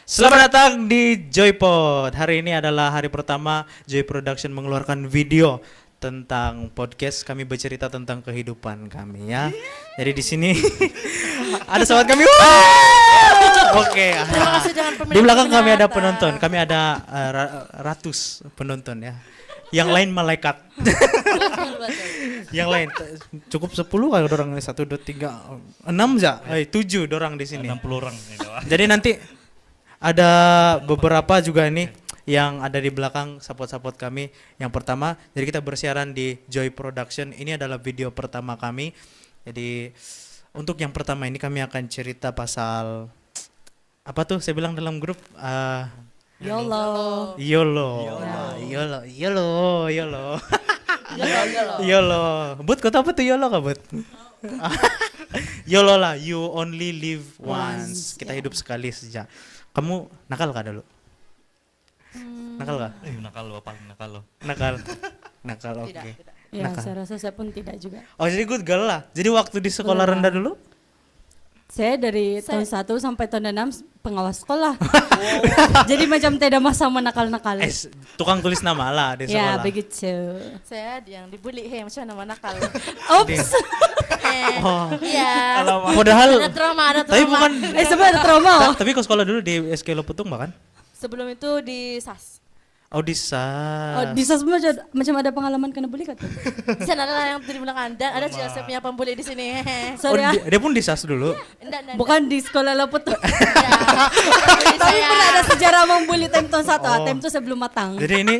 Selamat datang di Joypod. Hari ini adalah hari pertama Joy Production mengeluarkan video tentang podcast. Kami bercerita tentang kehidupan kami ya. Jadi di sini ada sahabat kami. Oke. Di belakang kami ada penonton. Kami ada ratus penonton ya. Yang lain malaikat. Yang lain cukup 10 kalau dorang 1 2 3 6 ya. 7 dorang di sini. 60 orang. Jadi nanti ada beberapa juga nih yang ada di belakang support-support kami. Yang pertama, jadi kita bersiaran di Joy Production. Ini adalah video pertama kami. Jadi untuk yang pertama ini kami akan cerita pasal apa tuh saya bilang dalam grup YOLO. YOLO. But kau tahu apa tuh YOLO kah, But? YOLO lah, you only live once. Kita hidup sekali saja. Kamu nakal kah dulu? Nakal kah? Nakal lo, paling nakal lo. Nakal, oke. Ya, Nakal. saya rasa saya pun tidak juga. Oh, jadi good girl lah. Jadi waktu di sekolah rendah dulu? Saya dari tahun 1 sampai tahun 6 pengawas sekolah. Jadi macam tidak masa menakal-nakal. Tukang tulis nama lah di Ya, sekolah. begitu. Saya yang dibully, macam nama nakal. Oops. Oh. Iya. Padahal Ada trauma. tapi bukan Sebenarnya ada trauma. tapi kau sekolah dulu di SK Loputung bahkan? Sebelum itu di SAS. Oh, di SAS. Oh, di SAS macam ada pengalaman kena bully kan? Di sana ada yang tadi bilang dan ada juga saya punya pembuli di sini. Oh, Sorry ah. dia pun di SAS dulu. Enggak. Bukan di sekolah Loput. Ya. Tapi pernah ada sejarah membuli time tahun 1. Oh. Time itu saya belum matang. Jadi ini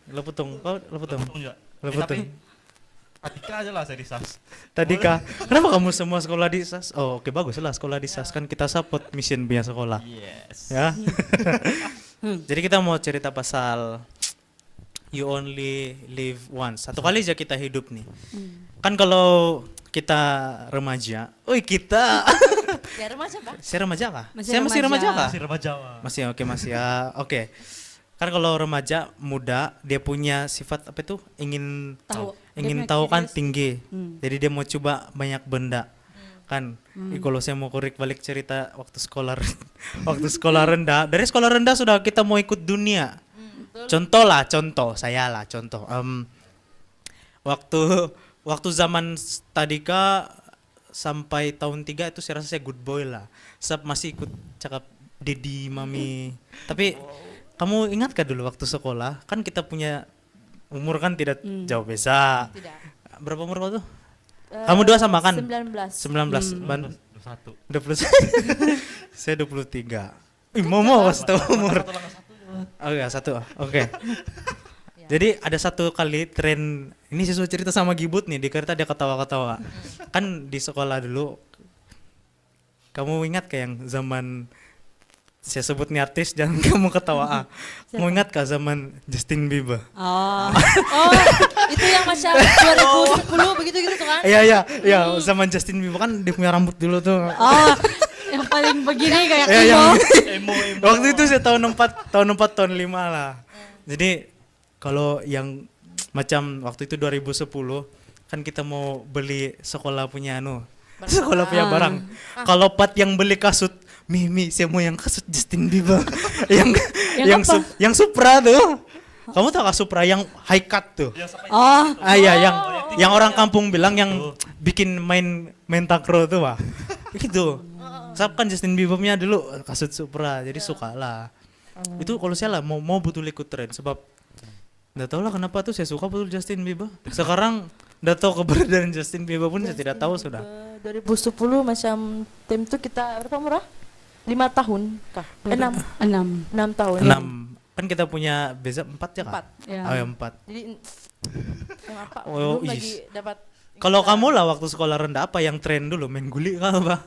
Loputung. Kau Loputung. Enggak. Loputung. Atika aja lah saya di SAS. Tadi kah? Kenapa kamu semua sekolah di SAS? Oh, oke bagus lah sekolah di SAS kan kita support mission punya sekolah. Yes. Ya. Jadi kita mau cerita pasal you only live once. Satu kali aja kita hidup nih. Kan kalau kita remaja, kita. Ya remaja, Pak. Saya remaja kah? Masih Saya masih remaja remaja. kah? Masih remaja. Masih oke masih ya. Oke. Kan kalau remaja muda dia punya sifat apa itu? Ingin Tahu. ingin Dia tahu kan curious. tinggi. Hmm. Jadi dia mau coba banyak benda. Kan kalau saya mau korek balik cerita waktu sekolah waktu sekolah rendah, dari sekolah rendah sudah kita mau ikut dunia. Contoh saya lah contoh. Waktu zaman Tadika sampai tahun 3 itu saya rasa saya good boy lah. Saya masih ikut cakap Dedi Mami. Tapi kamu ingat gak dulu waktu sekolah kan kita punya umur kan tidak jauh beza. Tidak. Berapa umur kau tuh? Kamu 2 sama kan? 19. 19. 21. 20. Saya 23. Mau kasih tahu umur. Oh ya, 1. Oke. Jadi ada satu kali tren ini sesuai cerita sama Gibut nih di kereta dia ketawa-ketawa. Kan di sekolah dulu kamu ingat kayak yang zaman saya sebut nih artis jangan kamu ketawa. Mau ingat kah zaman Justin Bieber? Oh. Itu yang macam 2010 begitu tuh kan? Iya, zaman Justin Bieber kan dia punya rambut dulu tuh. Oh. Yang paling begini kayak Ya, yang emo. waktu itu saya tahun 4 tahun 5 lah. Jadi kalau yang macam waktu itu 2010 kan kita mau beli sekolah punya sekolah punya barang. Kalau Pat yang beli kasut, Mimi saya mau yang kasut Justin Bieber. yang Supra tuh. Kamu tahu gak Supra yang high cut tuh? Oh. Iya, yang orang kampung bilang yang bikin main takraw tuh, Pak. Gitu. Saya kan Justin Bieber-nya dulu kasut Supra, jadi suka lah. Itu kalau saya lah mau betul ikut tren sebab nggak tahu lah kenapa tuh saya suka betul Justin Bieber. Sekarang udah tahu keberadaan Justin Bieber pun saya tidak tahu sudah. 2010 macam tim itu kita berapa umur? 5 tahun kah? 6 tahun. 6. Kan kita punya beza 4 ya kak? 4. Ya. Oh ya 4. Jadi yang apa? Oh, belum is. lagi dapat. Kalau kamu lah waktu sekolah rendah apa yang tren dulu? Main guli kah apa?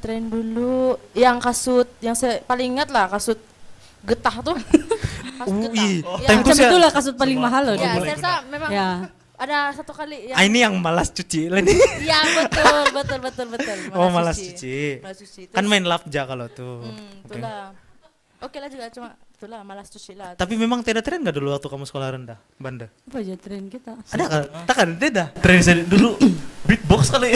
Tren dulu yang kasut yang saya paling ingat lah kasut getah tuh. Kasut getah. Ya, Time Macam itu saya, itulah kasut paling mahal loh. ya, dulu. saya rasa memang Ya. ada satu kali yang ini yang malas cuci lah nih. ya betul. Oh malas cuci. Malas cuci. Kan main lapja kalau tuh. Oke. Itulah. Oke lah juga cuma itulah malas cuci lah. Tapi memang tidak tren gak dulu waktu kamu sekolah rendah, Banda? Apa aja tren kita? Ada kan? Tak kan? Tidak. Tren saya dulu beatbox kali.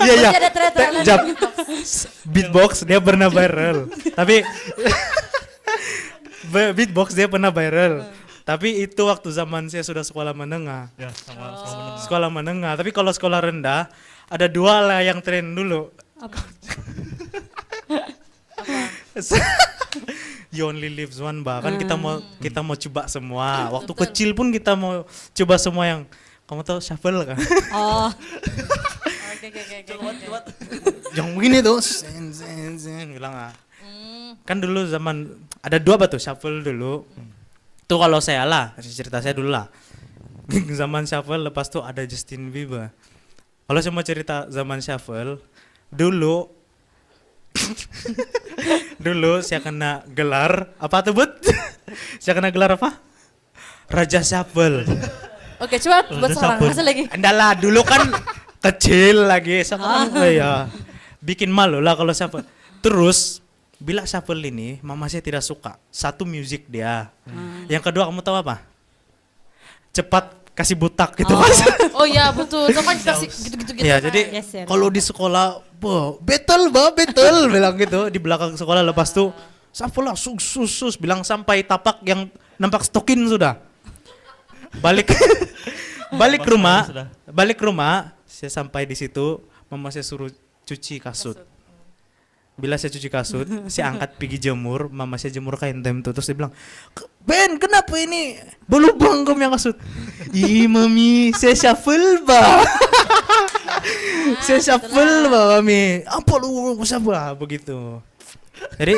Iya. Masih ada tren-tren Jap. beatbox dia pernah viral. Tapi beatbox dia pernah viral. Tapi itu waktu zaman saya sudah sekolah menengah. Ya, sama menengah. Sekolah menengah. Tapi kalau sekolah rendah ada dua lah yang tren dulu. Apa? You only live one, bah. Kan kita mau coba semua. Waktu kecil pun kita mau coba semua yang kamu tahu shuffle kan? Oh, Yang begini tuh, sen, bilang ah. Kan dulu zaman ada dua batu shuffle dulu. Tuh kalau saya lah, cerita saya dulu lah. Zaman shuffle lepas tuh ada Justin Bieber. Kalau saya mau cerita zaman shuffle, dulu saya kena gelar apa tuh Bud? Saya kena gelar apa? Raja Shuffle. Oke, coba buat sekarang hasil lagi. Andalah dulu kan kecil lagi, sekarang ya bikin malu lah kalau shuffle. Terus bila shuffle ini mama saya tidak suka. Satu musik dia. Yang kedua kamu tahu apa? Cepat kasih butak gitu Mas. Oh iya betul, so kan kasih gitu-gitu. Ya kan. jadi Geser. kalau di sekolah, battle bilang gitu di belakang sekolah lepas tuh shuffle lah sus bilang sampai tapak yang nampak stokin sudah. Balik rumah saya sampai di situ mama saya suruh cuci kasut. Bila saya cuci kasut, saya angkat pergi jemur, mama saya jemur kain tem tuh, terus dia bilang, Ben kenapa ini berlubang kamu yang kasut? Ih mami, saya shuffle bah. Saya shuffle bah mami. Apa lu shuffle begitu. Jadi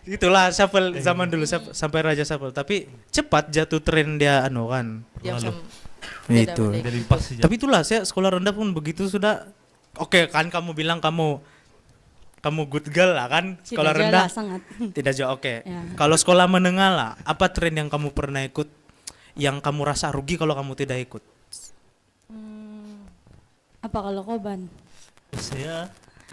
itulah shuffle zaman dulu sampai Raja Shuffle. Tapi cepat jatuh tren dia kan. Yang Lalu. Itu. beda. Jadi pas sih. Tapi itulah saya sekolah rendah pun begitu sudah. Oke kan kamu bilang kamu good girl lah kan sekolah tidak rendah. jelas sangat. Tidak jauh oke. Ya. Kalau sekolah menengah lah, apa tren yang kamu pernah ikut yang kamu rasa rugi kalau kamu tidak ikut? Apa kalau Koban? Saya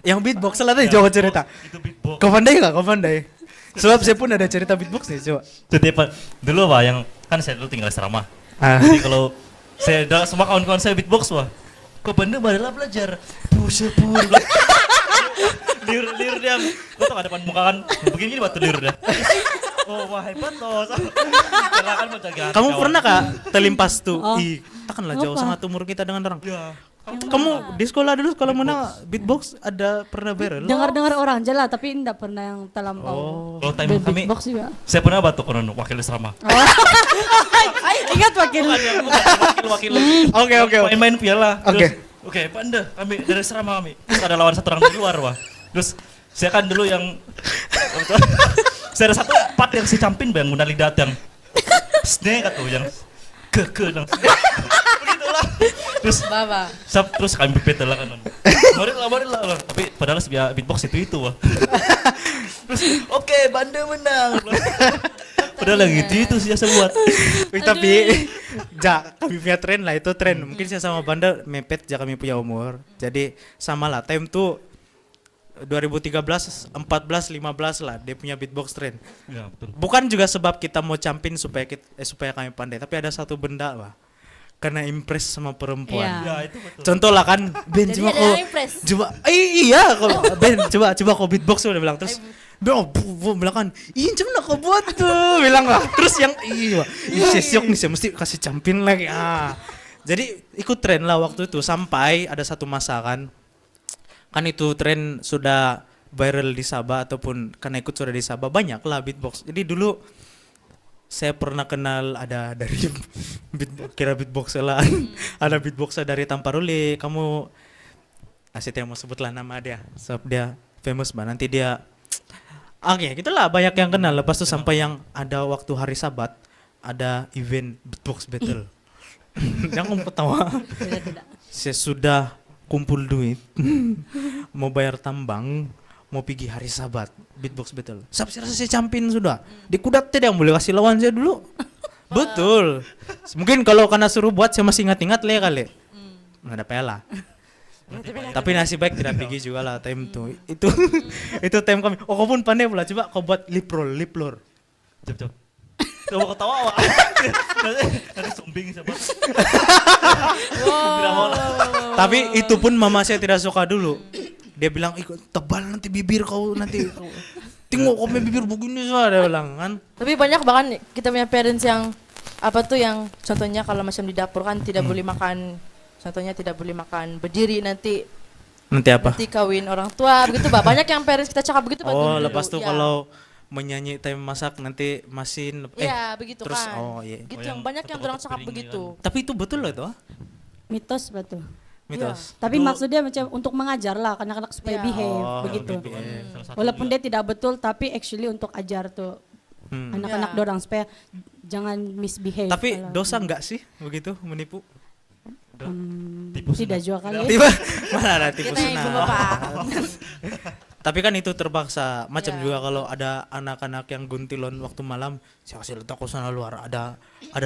Yang beatbox lah tadi coba cerita. itu beatbox. Kau pandai gak? Kau pandai? Sebab saya pun ada cerita beatbox nih coba. Jadi Pak, dulu Pak yang kan saya dulu tinggal di asrama. Ah. Jadi kalau saya semua kawan-kawan saya beatbox Pak. Kok bener barulah belajar. Pusepur. Liur dia. Kau tau ada depan muka kan begini batu liur dia. Oh wah hebat toh. Karena kan menjaga hati Kamu kawan. pernah kak terlimpas tuh? Oh. Ih, takkanlah jauh Apa? sangat umur kita dengan orang. Ya. Kamu di sekolah dulu sekolah mana beatbox ada pernah viral? Dengar-dengar orang aja lah, tapi enggak pernah yang terlampau. Oh. Kalau time kami, Beatbox juga. saya pernah batuk konon wakil asrama. Ingat wakil. Wakil. Oke. Main-main piala. Oke. Terus, Oke, Panda, kami dari asrama kami. Terus ada lawan satu orang dari luar, wah. Terus saya kan dulu yang saya ada satu part yang si campin bang guna lidah yang snake atau yang ke yang begitulah. Terus Baba. terus kami berbeda lah kan. Mari lah. Tapi padahal sebiar beatbox itu wah. Terus oke, Banda menang. Padahal yang itu sih saya buat. Tapi kami punya tren lah itu tren. Mungkin saya sama Banda mepet kami punya umur. Jadi sama lah time tuh 2013, 14, 15 lah dia punya beatbox trend. Ya, betul. Bukan juga sebab kita mau campin supaya kami pandai, tapi ada satu benda lah. Karena impress sama perempuan. Iya. Ya, itu betul. Contoh lah kan, Ben Jadi coba ada kau yang impress? coba iya kalau Ben coba kau beatbox udah bilang terus Ben bilang kan, "Ih, cuman kau buat tuh." Bilang lah. Terus yang sesiok nih saya mesti kasih campin lagi. Jadi ikut tren lah waktu itu sampai ada satu masa kan itu tren sudah viral di Sabah ataupun karena ikut sudah di Sabah banyak lah beatbox. Jadi dulu saya pernah kenal ada dari beatbox lah. Ada beatboxer dari Tamparuli. Kamu Asyik yang mau sebutlah nama dia. Sebab dia famous banget. Nanti dia oke, gitulah banyak yang kenal. Lepas itu sampai yang ada waktu hari Sabat ada event beatbox battle. Jangan ketawa. Tidak. Saya sudah kumpul duit mau bayar tambang mau pergi hari Sabat beatbox battle. Saya rasa saya campin sudah di kudat tidak yang boleh kasih lawan saya dulu. Betul. Mungkin kalau karena suruh buat saya masih ingat-ingat lah kali. Nggak ada pela. Tapi nasib baik tidak pergi juga lah time tuh. Itu time kami. Oh kau pun pandai pula, coba kau buat lip roll. Cep. Coba ketawa wah. Nanti sumbing siapa? Tidak mau lah. Tapi itu pun mama saya tidak suka dulu. dia bilang, tebal nanti bibir kau nanti. Tengok kau punya bibir begini semua, dia bilang kan. Tapi banyak bahkan kita punya parents yang apa tuh yang contohnya kalau macam di dapur kan tidak boleh makan, contohnya tidak boleh makan berdiri nanti Nanti apa? nanti kawin orang tua begitu bah. Banyak yang parents kita cakap begitu bah Oh, dulu-dulu. lepas tuh Ya. kalau menyanyi time masak nanti masin Iya, begitu terus kan. oh iya. Gitu Oh, yang yang banyak yang orang kotak-kotak cakap piring begitu. Tapi itu betul loh itu, Mitos betul. mitos. Tapi maksudnya macam untuk mengajar lah anak-anak supaya Ya. behave Oh, begitu. Salah satu Walaupun juga. dia tidak betul tapi actually untuk ajar tuh anak-anak Ya. dorang supaya jangan misbehave. Tapi kalau- dosa enggak sih begitu menipu? Tipu tidak juga kali. Tiba mana ada tipu Kita yang ibu sunat. bapak. Tapi kan itu terpaksa. Macam Ya. juga kalau ada anak-anak yang guntilon waktu malam, saya kasih letak ke sana luar. Ada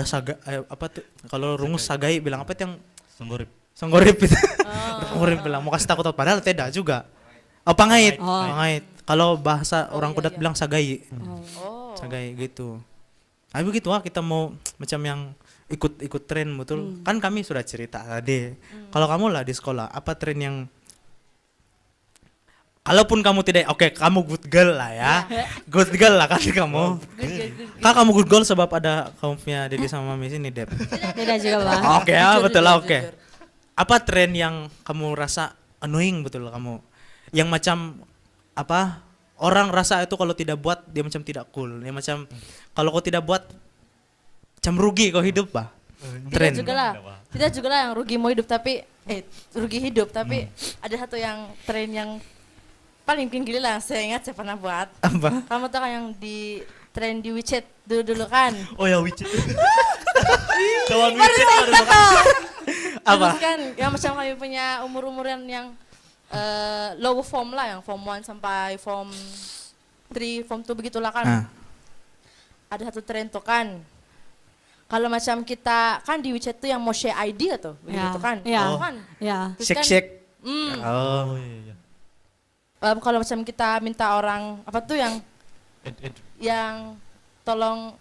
saga apa tuh? Kalau rungus sagai bilang apa tuh yang Senggorip. songgorip itu. Songgorip bilang mau kasih takut padahal tidak juga. Oh, pangait. Oh. Pangait. Kalau bahasa orang kudat iya. bilang sagai. Oh. Sagai gitu. Nah, begitu kita mau macam yang ikut tren betul. Kan kami sudah cerita tadi. Kalau kamu lah di sekolah, apa tren yang kalaupun kamu tidak oke, kamu good girl lah ya. Good girl lah kan kamu. Kak kamu good girl sebab ada kamu punya Dedi sama Mami sini, Dep. Tidak juga lah. Oke ya, Jujur, betul lah, jujur, oke. jujur. Apa tren yang kamu rasa annoying betul kamu? Yang macam apa? Orang rasa itu kalau tidak buat dia macam tidak cool. Dia macam kalau kau tidak buat macam rugi kau hidup bah. Tren. Tidak juga lah. Tidak juga lah yang rugi mau hidup tapi rugi hidup tapi ada satu yang tren yang paling gila lah saya ingat saya pernah buat. Apa? Kamu tahu kan yang di tren di WeChat dulu kan? Oh ya WeChat. Kawan WeChat ada dulu. Apa? Terus kan yang macam kami punya umur-umuran yang low form lah, yang form 1 sampai form 3, form 2 begitulah kan. Ah. Ada satu tren tuh kan. Kalau macam kita kan di WeChat tuh yang mau share ID atau begitu kan? Ya. Tahu kan? Ya. Terus Shake kan, shake. Oh Oh. iya iya. Kalau macam kita minta orang apa tuh yang Ed. yang tolong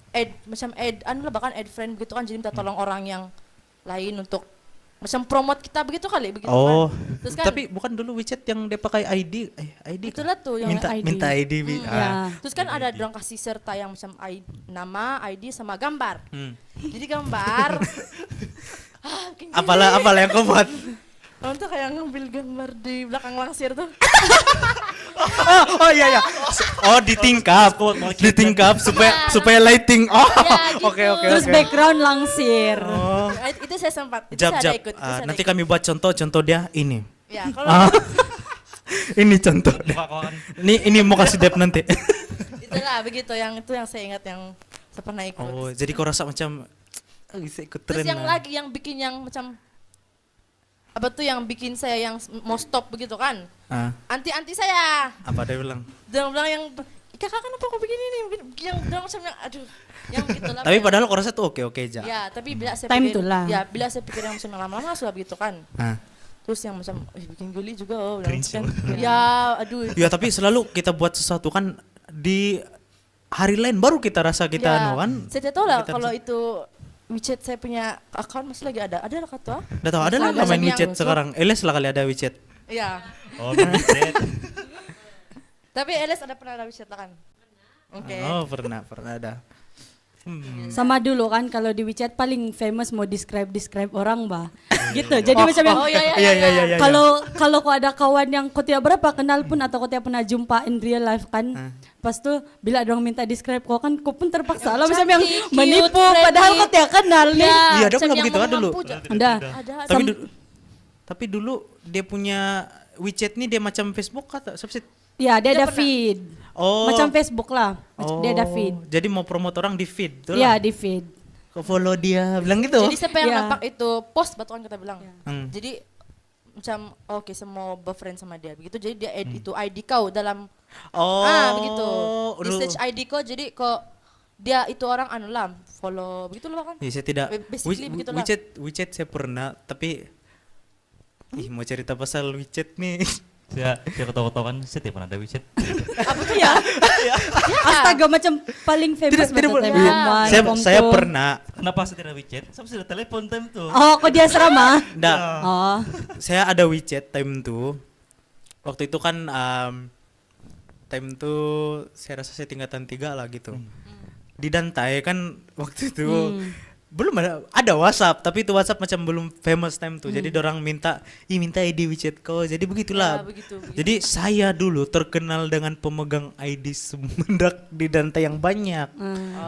macam anu lah bahkan add friend begitu kan, jadi minta tolong orang yang lain untuk macam promote kita begitu kali begitu Oh. kan. Terus kan Tapi bukan dulu WeChat yang dia pakai ID, ID. itulah tuh yang minta ID. minta ID. Ya. terus kan ada orang kasih serta yang macam nama, ID sama gambar. Jadi gambar bikin gini. Apalah yang kau buat? Kamu tuh kayak ngambil gambar di belakang langsir tuh. Oh iya. Oh ditingkap supaya lighting. Oh Ya, gitu. oke. Terus background langsir. Oh. Itu saya sempat, itu Jap. saya ada ikut. Itu saya ada Nanti ikut. kami buat contoh dia ini. Ya, kalau Ah. Ini contoh. Kawan. Ini mau kasih Dep nanti. itulah begitu yang itu yang saya ingat yang saya pernah ikut. Oh, jadi kau rasa macam bisa ikut Terus tren. yang lagi yang bikin yang macam apa tuh yang bikin saya yang mau stop begitu kan? Ah, Anti saya. apa dia bilang? Dia bilang yang kakak kenapa kok begini nih? Yang bilang macam yang aduh, yang begitulah. Tapi padahal kau rasa tuh oke aja. ya, tapi bila saya Time pikir, tuh lah. ya bila saya pikir yang macam yang lama-lama sudah begitu kan. Ah. Terus yang macam bikin geli juga oh, bilang Cringe kan. ya. Ya, aduh. Ya tapi selalu kita buat sesuatu kan di hari lain baru kita rasa kita Ya, anu kan. saya tidak tahu lah Kita kalau rasa- itu WeChat saya punya account masih lagi ada lah kata. Udah tahu ada lah Ada main yang WeChat muncul. sekarang. Eles lah kali ada WeChat. Iya. Oh WeChat. Tapi Eles ada pernah ada WeChat lah kan? Oke. Oh pernah ada. Sama dulu kan kalau di WeChat paling famous mau describe orang bah. Gitu. Jadi macam yang Oh iya. Iya. kalau kau ada kawan yang kau tidak berapa kenal pun atau kau tidak pernah jumpa in real life kan, pas tuh bila ada orang minta describe kau kan kau pun terpaksa lah macam yang cantik, menipu cute, padahal friendly. kau tidak kenal nih. Iya, ada macam pernah yang begitu, ada dulu. mampu. Ada. Ada. Tapi dulu dia punya WeChat nih dia macam Facebook kata siapa sih? Ya dia Dia ada pernah. feed. Oh. Macam Facebook lah. Dia ada feed. Jadi mau promote orang di feed tuh Iya lah. di feed. Kau follow dia, bilang gitu. Jadi siapa yang Iya. nampak itu post batuan kita bilang. Hmm. Jadi macam oke saya mau befriend sama dia begitu jadi dia add itu ID kau dalam Oh. begitu di aduh. search ID kau jadi kok dia itu orang anu lah follow begitu loh kan. Iya, saya tidak. Basically begitulah. WeChat saya pernah, tapi mau cerita pasal WeChat nih. Saya ketawa-tawa kan saya tidak pernah ada WeChat. Apa tuh ya? Astaga macam paling famous Tidak betul pernah. time Ya. one, saya form saya two. pernah. Kenapa saya tidak WeChat? Saya sudah telepon time tuh. Oh kok dia asrama? Nggak, Oh. saya ada WeChat time tuh. waktu itu kan time tuh saya rasa saya tingkatan 3 lah gitu. Di Dantai kan waktu itu belum ada WhatsApp, tapi itu WhatsApp macam belum famous time tuh. Jadi orang minta ID WeChat kau. Jadi begitulah. Ya, begitu. Jadi saya dulu terkenal dengan pemegang ID semendak di Dantai yang banyak.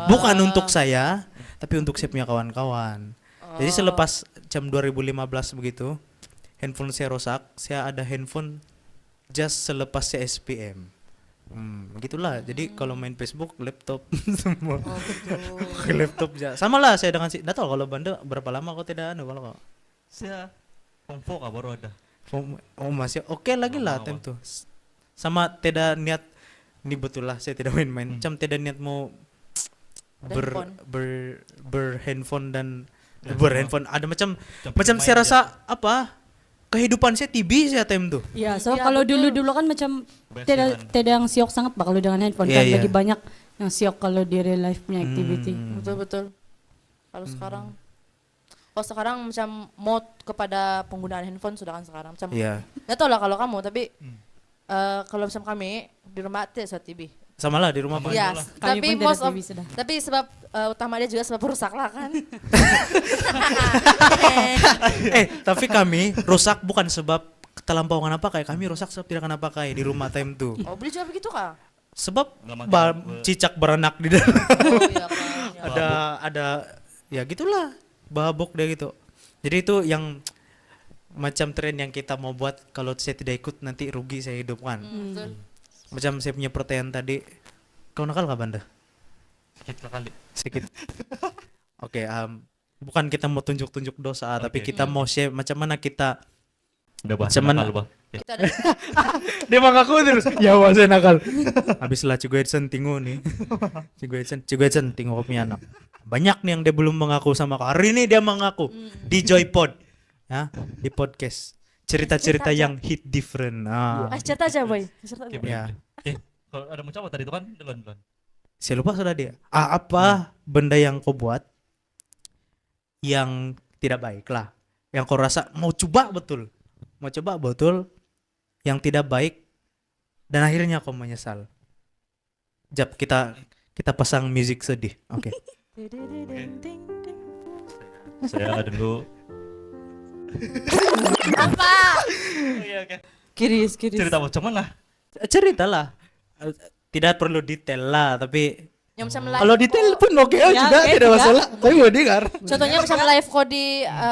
Bukan untuk saya, tapi untuk saya punya kawan-kawan. Jadi selepas jam 2015 begitu, handphone saya rusak. Saya ada handphone just selepas saya SPM. Begitulah. Jadi kalau main Facebook, laptop semua. Pakai laptop aja. Sama lah saya dengan si. Nggak tahu kalau Banda berapa lama kau tidak kalau kau. Saya konvo kah baru ada. Oh masih oke lagi lah time tuh. Sama tidak niat ini betul lah saya tidak main-main. Macam tidak niat mau berhandphone dan berhandphone ada macam saya rasa apa kehidupan saya TV saya time tuh. Ya, so Iya, kalau betul. dulu kan macam Basilan. tidak yang siok sangat pak kalau dengan handphone Iya, kan iya. lagi banyak yang siok kalau di real life punya activity. Betul. Kalau sekarang macam mod kepada penggunaan handphone sudah kan sekarang macam Iya. nggak tahu lah kalau kamu tapi kalau macam kami di rumah tidak ada TV. Sama lah di rumah Bang. Ya, Kami tapi pun tidak most of TV sudah. tapi sebab utama dia juga sebab rusak lah kan. Tapi kami rusak bukan sebab terlampauan apa kayak kami rusak sebab tidak kenapa kayak di rumah time tuh. Oh, beli juga begitu kah? Sebab Lama cicak beranak di dalam. Oh iya kan. Ya. ada ya gitulah babok deh gitu. Jadi itu yang macam tren yang kita mau buat kalau saya tidak ikut nanti rugi saya hidup kan. Betul. Macam saya punya pertanyaan tadi, kau nakal gak Banda? Sedikit kali. Sedikit. Oke, bukan kita mau tunjuk-tunjuk dosa, tapi Oke. kita mau share macam mana kita Udah bahas Macam mana? nakal, Bah. Ya. Kita ada dia mengaku terus. Ya wah saya nakal. Habislah Cigo Edson tinggu nih. Cigo Edson tinggu kau punya anak. Banyak nih yang dia belum mengaku sama kau. Hari ini dia mengaku di Joypod. Ya, di podcast. Cerita-cerita yang hit different. cerita aja boy. Cerita aja. Oke, boleh, Ya. boleh. Kalau ada mau coba tadi itu kan duluan. Saya lupa sudah dia. Apa benda yang kau buat yang tidak baik lah. Yang kau rasa mau coba betul. Yang tidak baik dan akhirnya kau menyesal. Jap kita pasang musik sedih. Oke. Saya dulu. Apa? Oke. Kiris. Cerita macam mana? Ceritalah. Tidak perlu detail lah, tapi Yang macam live. kalau detail pun oke Ya, juga oke, tidak juga. masalah. Tapi mau dengar. Contohnya macam live kok di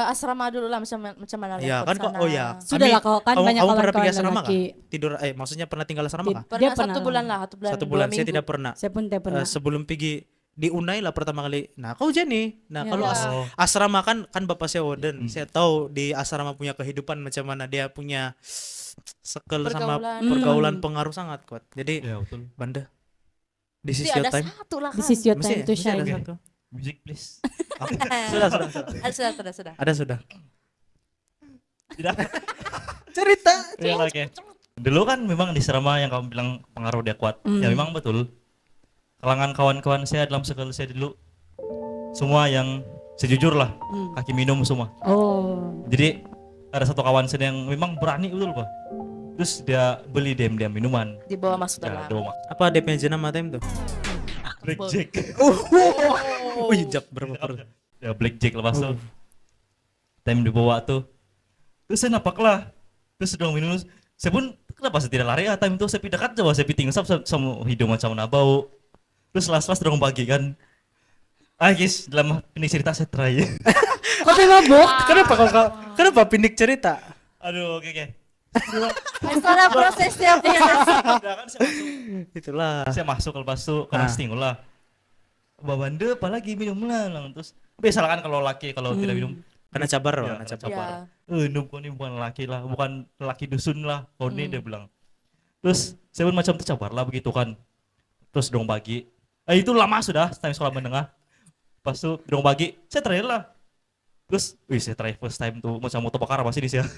asrama dulu lah macam mana live Ya kok kan di kok sana. oh ya. Sudah lah, kau kan banyak kamu pernah kawan-kawan pergi asrama lelaki. kah? Tidur maksudnya pernah tinggal asrama kah? Pernah Dia satu pernah. bulan lah, 1 bulan. 1 2 bulan saya minggu. tidak pernah. Saya pun tidak pernah. Sebelum pergi di Unai lah pertama kali. Nah, kau Jenny. Nah, Ya. kalau Oh. asrama kan bapak saya warden. Saya tahu di asrama punya kehidupan macam mana dia punya sekel sama Pergaulan. pergaulan pengaruh sangat kuat. Jadi Ya betul. Banda this is Jadi your ada time. satu lah kan. This is your Mesti- time to mesti ada shine. satu. Music please. Sudah. Sudah. Ada sudah. Tidak. Cerita. Ya oke. Dulu kan memang di Serama yang kamu bilang pengaruh dia kuat. Ya memang betul. Kalangan kawan-kawan saya dalam circle saya dulu semua yang sejujur lah kaki minum semua. Oh. Jadi ada satu kawan saya yang memang berani betul Pak. Terus dia beli diam-diam minuman. Dibawa masuk Ya, dalam. dia mau Apa DP nama time tuh? blackjack. Oh, jap berapa per? Ya blackjack lepas tuh. Time dibawa tuh. Terus saya napak lah. Terus sedang minum. Saya pun kenapa saya tidak lari ya time itu saya pindah dekat coba saya piting sama hidung macam mana bau. Terus las-las dorong pagi kan. Guys, dalam ini cerita saya try. Kau tuh mabuk? Kenapa pindik cerita? Aduh, oke. Ada prosesnya. Udah kan saya masuk. Itulah. Saya masuk ke lepas tuh karena stingul lah. Babanda apalagi minum lah terus biasa lah kan kalau laki kalau tidak minum Karena cabar, ya, karena karena cabar. cabar. Nup kau ini bukan laki lah, bukan laki dusun lah, kau ini dia bilang. Terus saya pun macam tercabar lah begitu kan. Terus dong pagi, itu lama sudah time sekolah menengah. Pas tuh dong pagi, saya terakhir lah. Terus, saya terakhir first time tuh macam motor bakar pasti di sini.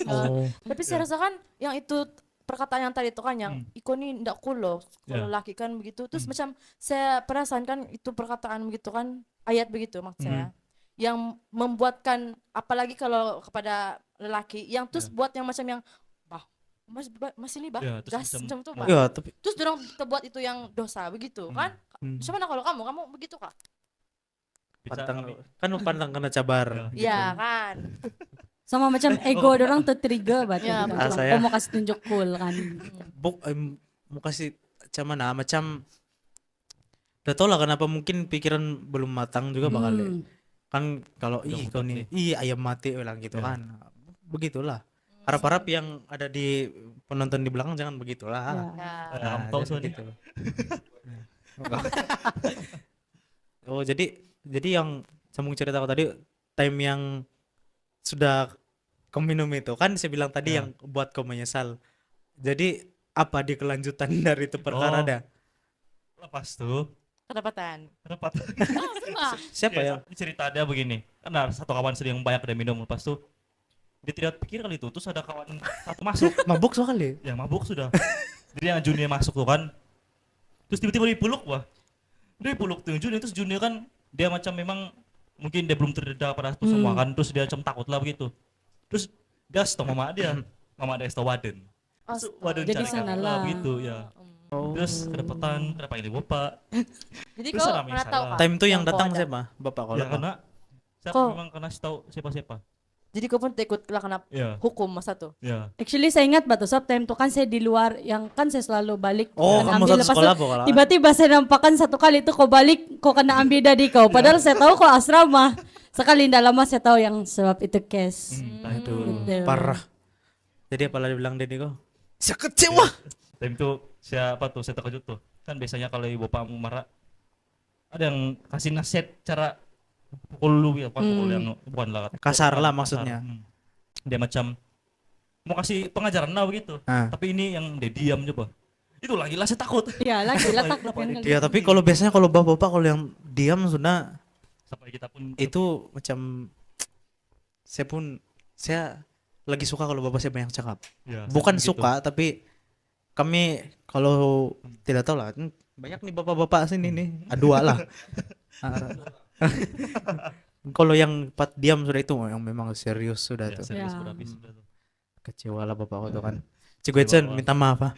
Oh. Tapi saya rasakan yang itu perkataan yang tadi itu kan yang Iko nih ndak cool loh kalau Ya. laki kan begitu. Terus macam saya perasakan kan itu perkataan begitu kan ayat begitu maksud saya. Yang membuatkan apalagi kalau kepada lelaki yang terus buat yang macam yang bah mas ini bah Ya, terus gas macam- macam itu bah. Iya, tapi Terus dorang terbuat itu yang dosa begitu kan? Macam mana kalau kamu begitu kah? Bisa pantang kami- kan pantang kena cabar. gitu. Iya kan. Sama macam ego dorang tertrigger berarti. Ya, gitu. betul. saya- Oh mau kasih tunjuk cool kan. Mau kasih macam mana? Macam udah tau lah kenapa mungkin pikiran belum matang juga bakal kan kalau Udah ih mudah kau nih ayam mati bilang gitu Ya. kan. Begitulah. Harap-harap yang ada di penonton di belakang jangan begitulah. Ya. Ya. kamu tahu jadi soalnya. gitu. Oh jadi yang sambung cerita aku tadi time yang sudah kau minum itu kan saya bilang tadi Ya. yang buat kau menyesal. Jadi apa di kelanjutan dari itu perkara Oh. ada? Lepas tuh Kedapatan. dapat Siapa ya, yang cerita ada begini. Kan ada satu kawan sedang banyak dia minum, lepas tuh dia tidak pikir kali itu, terus ada kawan satu masuk mabuk soalnya? yang mabuk sudah. Jadi yang Junior masuk tuh kan, terus tiba-tiba dipeluk wah, dia dipeluk tuh Junior, terus Junior kan dia macam memang mungkin dia belum terdedah pada itu semua kan, terus dia macam takut lah begitu, terus dia stop mama dia stop Waden. Terus Waden Jadi cari sana kamu lah. begitu ya. Terus kedapatan kenapa ini bapak? Jadi Terus kau ada pernah misalnya. tahu kah? Time itu yang kau datang ada? siapa? Bapak kalau Ya karena saya Kok- memang karena tahu siapa-siapa. Jadi kau pun ikut lah kena Ya, hukum masa tuh. ya. Actually saya ingat batu sob time itu kan saya di luar yang kan saya selalu balik Oh, dan kamu ambil satu lepas sekolah tuh pokoknya. tiba-tiba saya nampakkan satu kali itu kau balik kau kena ambil dari kau padahal saya tahu kau asrama sekali tidak lama saya tahu yang sebab itu case. Entah itu. Gitu. parah. Jadi apa lagi bilang Dedi kok? Saya kecewa. Time itu siapa tuh saya terkejut tuh. Kan biasanya kalau ibu bapakmu marah ada yang kasih nasihat cara pukul lu ya, bukan pukul yang bukan lah. Kasar lah Kasar. maksudnya. Dia macam mau kasih pengajaran lah begitu. Ah. Tapi ini yang dia diam coba. Itu lagi lah saya takut. Ya lagi lah tak Kenapa ini? Ya tapi kalau biasanya kalau bapak-bapak kalau yang diam sudah Sampai kita pun itu macam saya lagi suka kalau bapak saya banyak cakap. ya, Bukan gitu. suka tapi kami kalau tidak tahu lah banyak nih bapak-bapak sini nih. Dua lah. Kalau yang empat diam sudah itu yang memang serius sudah Ya, tuh. serius Ya. sudah habis sudah tuh. Kecewa lah bapak aku tuh kan. Ciguecen Kecewa. minta maaf ah.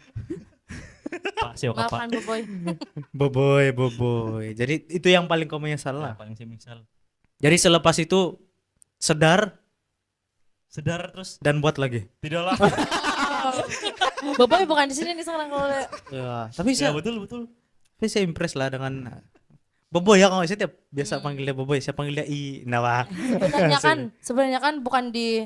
Pak, siapa Pak? Maafkan boy. Boboy. Jadi itu yang paling kau menyesal Ya, lah. paling semisal. Jadi selepas itu sedar Sedar terus dan buat lagi. tidaklah. Boy bukan di sini nih sekarang kalau Ya, tapi Ya saya betul. saya impress lah dengan Boboy ya kalau saya tiap biasa panggil dia Boboy, saya panggil dia Nawa. sebenarnya kan bukan di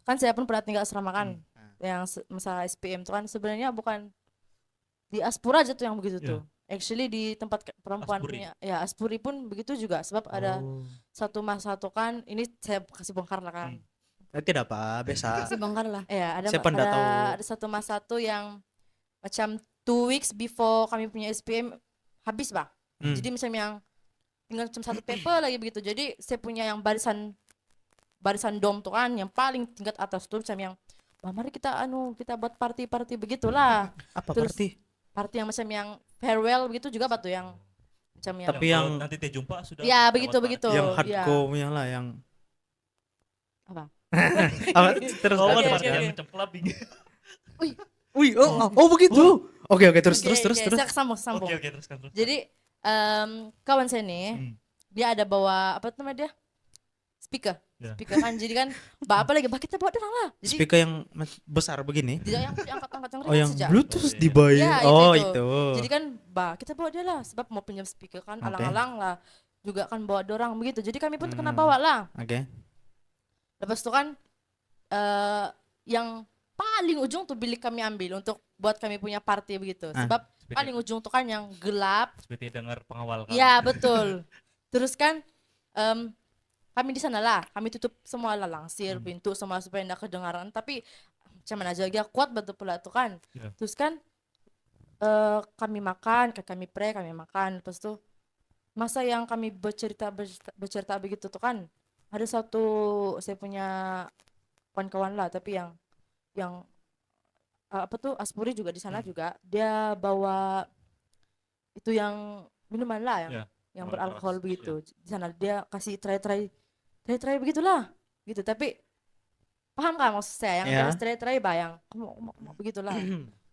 kan saya pun pernah tinggal asrama kan yang masa SPM tuh kan sebenarnya bukan di Aspura aja tuh yang begitu tuh. Actually di tempat perempuan Aspuri. punya ya Aspuri pun begitu juga sebab ada satu masa tuh kan ini saya kasih bongkar lah kan. Tidak apa, biasa. si bongkar lah. Ya ada Siapa ndak tahu. ada satu masa tuh yang macam 2 weeks before kami punya SPM habis bah. Jadi macam yang tinggal cuma satu paper lagi begitu. Jadi saya punya yang barisan dom tuh kan yang paling tingkat atas tuh macam yang mari kita buat party begitulah. Apa Terus- berarti? Party yang macam yang farewell begitu juga batu yang macam yang Tapi yang- nanti teh jumpa sudah. ya lewat begitu Pak. begitu. Yang ya. hardcore-nya lah yang Apa? apa terus Oh, Oke, ada oke, party yang oke. macam clubbing. Wih, oh begitu. Oke, terus Oke, terus. oke, saya sambung. Oke, teruskan terus. Jadi kawan saya nih dia ada bawa apa namanya dia? Speaker. Ya. Speaker kan jadi kan apa lagi kita bawa dorang lah. Jadi Speaker yang besar begini. tidak yang diangkat-angkat yang Oh, ringan yang saja. Bluetooth Oh, iya. dibayar. Ya, Oh, itu. itu. Jadi kan kita bawa dia lah sebab mau pinjam speaker kan Oke. alang-alang lah juga kan bawa dorang begitu. Jadi kami pun kena bawa lah. Oke. Lepas itu kan yang paling ujung tuh bilik kami ambil untuk buat kami punya party begitu. Sebab Seperti- paling ujung tuh kan yang gelap. Seperti dengar pengawal kan. Ya betul. Terus kan kami di sana lah, kami tutup semua lah langsir pintu semua supaya tidak kedengaran. Tapi macam mana aja dia kuat betul pula tuh kan. Ya. Terus kan kami makan, kami pray, kami makan. Lepas itu masa yang kami bercerita begitu tuh kan ada satu saya punya kawan-kawan lah tapi yang apa tuh Aspuri juga di sana juga dia bawa itu yang minuman lah yang Ya, yang minuman beralkohol keras, begitu di sana dia kasih try begitulah gitu tapi Paham kan maksud saya yang Ya. terai-terai bayang. Kamu begitulah.